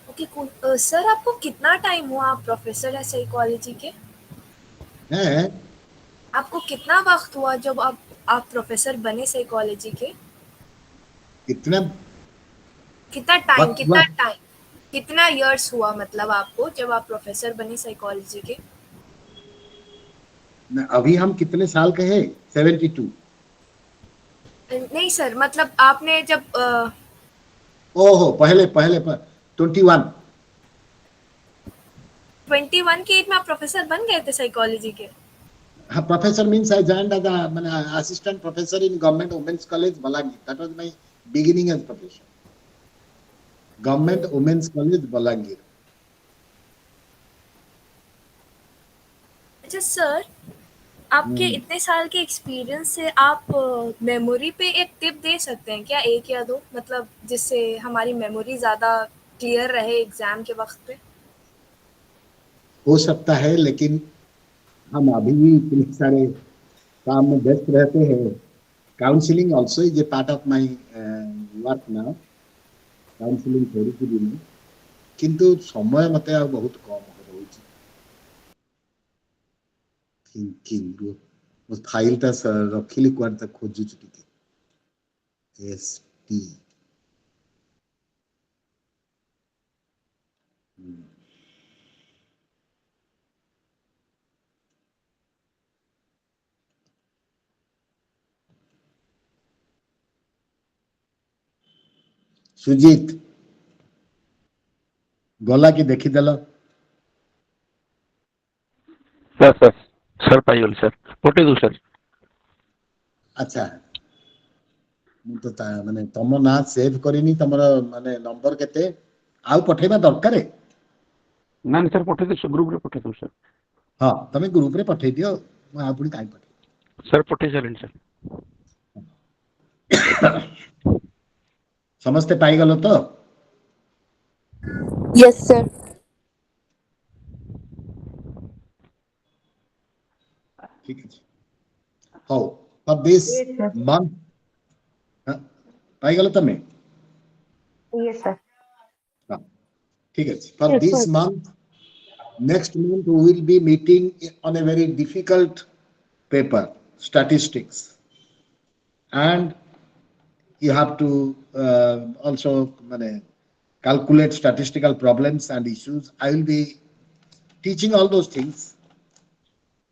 ओके कूल सर आपको कितना टाइम हुआ आप प्रोफेसर है साइकोलॉजी के? हैं आपको कितना वक्त हुआ जब आप प्रोफेसर बने साइकोलॉजी के? कितना कितना वक्त हुआ टाइम कितना इयर्स हुआ मतलब आपको जब आप प्रोफेसर बने साइकोलॉजी के? अभी हम कितने साल के हैं 72 नहीं सर मतलब आपने जब ओहो पहले पहले 21 21 की एज में आप प्रोफेसर बन गए थे साइकोलॉजी के? हाँ professor means I joined as assistant professor in government women's college Balangir that was my beginning as professor government women's college Balangir अच्छा सर आपके इतने साल के एक्सपीरियंस से आप मेमोरी पे एक टिप दे सकते हैं क्या, एक या दो, मतलब जिससे हमारी मेमोरी ज़्यादा क्लियर रहे एग्जाम के वक्त पे? हो सकता है लेकिन हम अभी भी इतने सारे काम में व्यस्त रहते हैं counselling also is a part of my work now counselling therapy भी किंतु समय मते आ बहुत कम हो रही थिंकिंग वो फाइल ता रखिली क्वार ता खोजु टिके एसटी सुजीत गला की देखी देला सर सर सर पाइगल सर पठे दो सर अच्छा मु तो माने तम ना सेव करिनी तमर माने नंबर केते आउ पठेबा दरकार ना नहीं सर पठे दो ग्रुप रे पठे दो सर हाँ तमे ग्रुप रे पठे दियो मु आ पुनी काई पठे सर पठे चलें सर समस्ते पाई गलो तो Yes, sir. ठीक है how for this Yes, sir. Month पाई गलो तमे Yes, sir. हाँ ठीक है for Yes, this sir. Month next month we will be meeting on a very difficult paper statistics and you have to also calculate statistical problems and issues. I will be teaching all those things.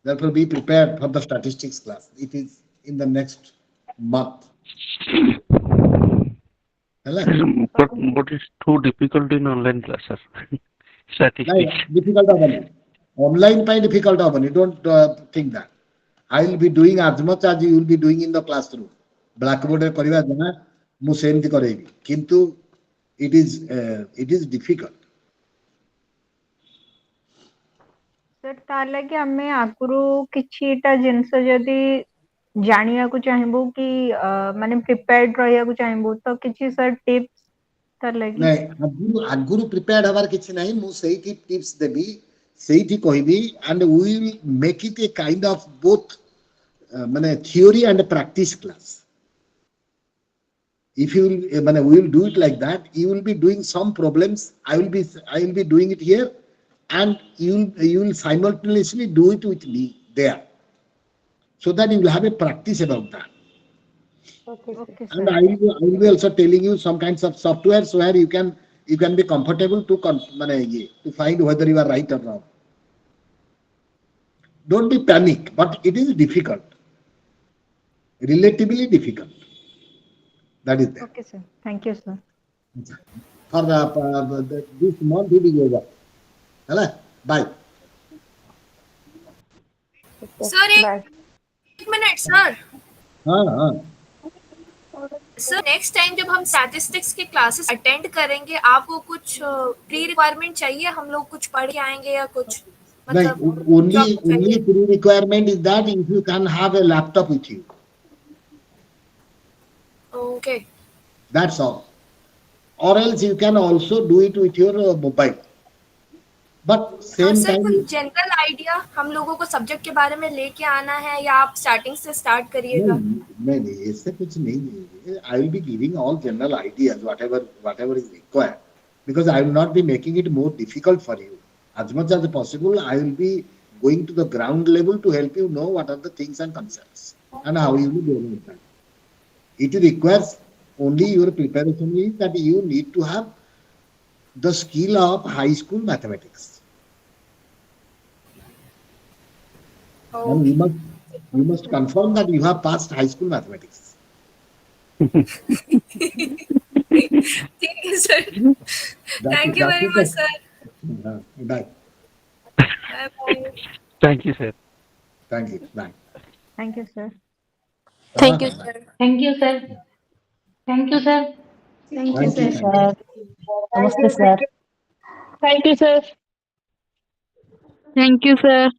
Therefore, be prepared for the statistics class. It is in the next month. Hello? but it's too difficult in online class sir statistics Difficult hobani. Online by difficult hobani. Don't think that. I will be doing as much as you will be doing in the classroom. Blackboard re kariba jana mu semti karebi. Kintu it is difficult. Sir ताला कि हमें आगुरु किछिटा जिंस जदी जानिया को चाहिबो कि माने prepared रहिया को चाहिबो तो किछि सर टिप्स ताला कि नहीं आगुरु प्रिपेयर्ड हबार किछि नहीं मु सेही टिप्स देबी सेही कहबी and we will make it a kind of both माने theory and practice class. If you will, we will do it like that. You will be doing some problems. I will be doing it here, and you will simultaneously do it with me there, so that you will have a practice about that. Okay, sir. Okay And sir I will be also telling you some kinds of softwares where you can be comfortable to find whether you are right or wrong. Don't be panic, but it is difficult, relatively difficult. That is there. Okay sir thank you sir For this month it is over. Hello? Bye. Sir Bye. एक minute sir हाँ sir next time जब हम statistics के classes attend करेंगे आपको कुछ pre requirement चाहिए, हम लोग कुछ पढ़ के आएंगे या कुछ नहीं मतलब जो only आपको चाहिए? pre requirement is that if you can have a laptop with you, okay that's all, or else you can also do it with your mobile. But same sir time, कुछ जनरल आइडिया हम लोगों को subject के बारे में लेके आना है या आप स्टार्टिंग से स्टार्ट नहीं करिएगा? नहीं ऐसे कुछ नहीं है. I will be giving all general ideas, whatever is required, because I will not be making it more difficult for you. As much as possible, I will be going to the ground level to help you know what are the things and concepts and how you will go about that. It requires only your preparation is that you need to have the skill of high school mathematics. And okay, you must confirm that you have passed high school mathematics. ठीक है sir, thank you That very is much the sir, bye. Bye bye. Thank you, sir. Thank you. Bye. Thank you, sir. Thank you Bye. Sir. Thank you, sir. Thank you, sir. Thank you, Thank sir. you. Thank you. Namaste, sir. Thank you, sir. Thank you, sir.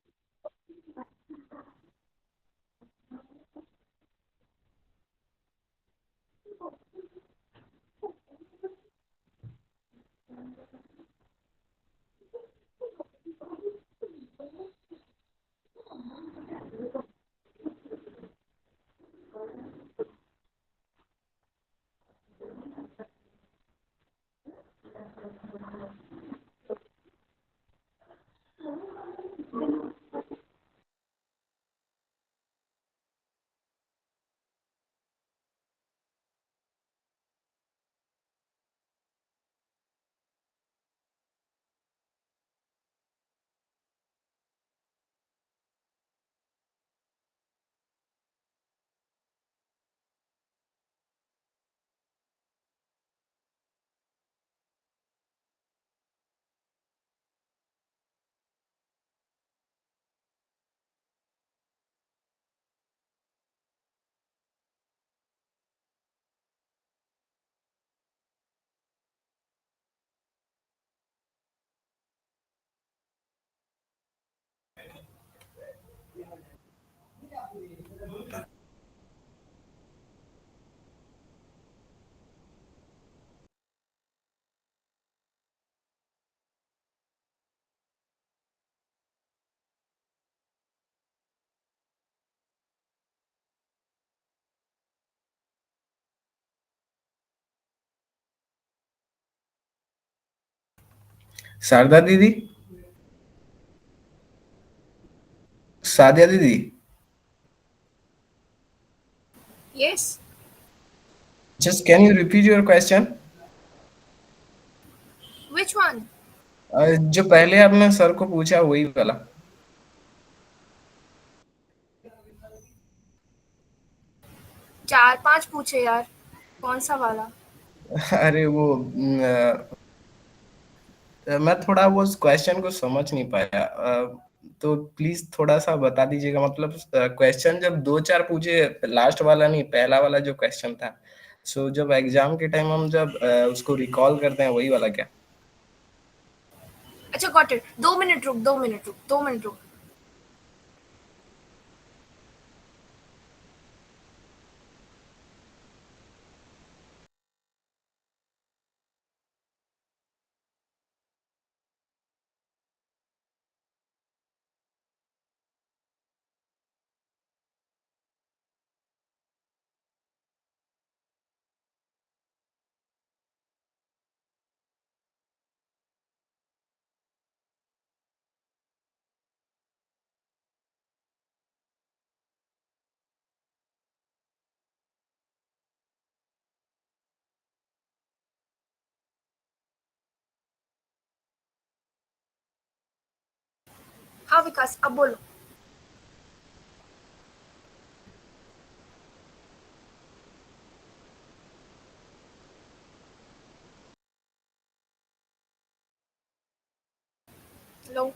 Sharda दीदी, सादिया दीदी, yes, just can you repeat your question? Which one? जो पहले आपने sir को पूछा वही वाला. 4-5 पूछे यार, कौन सा वाला? अरे वो मैं थोड़ा वो क्वेश्चन को समझ नहीं पाया. तो प्लीज थोड़ा सा बता दीजिएगा. मतलब क्वेश्चन जब दो चार पूछे, लास्ट वाला नहीं, पहला वाला जो क्वेश्चन था, सो जब एग्जाम के टाइम हम जब उसको रिकॉल करते हैं वही वाला क्या? अच्छा गॉट इट, 2 मिनट रुक, 2 मिनट रुक, 2 मिनट रुक। हाँ विकास, अब बोलो। हेलो।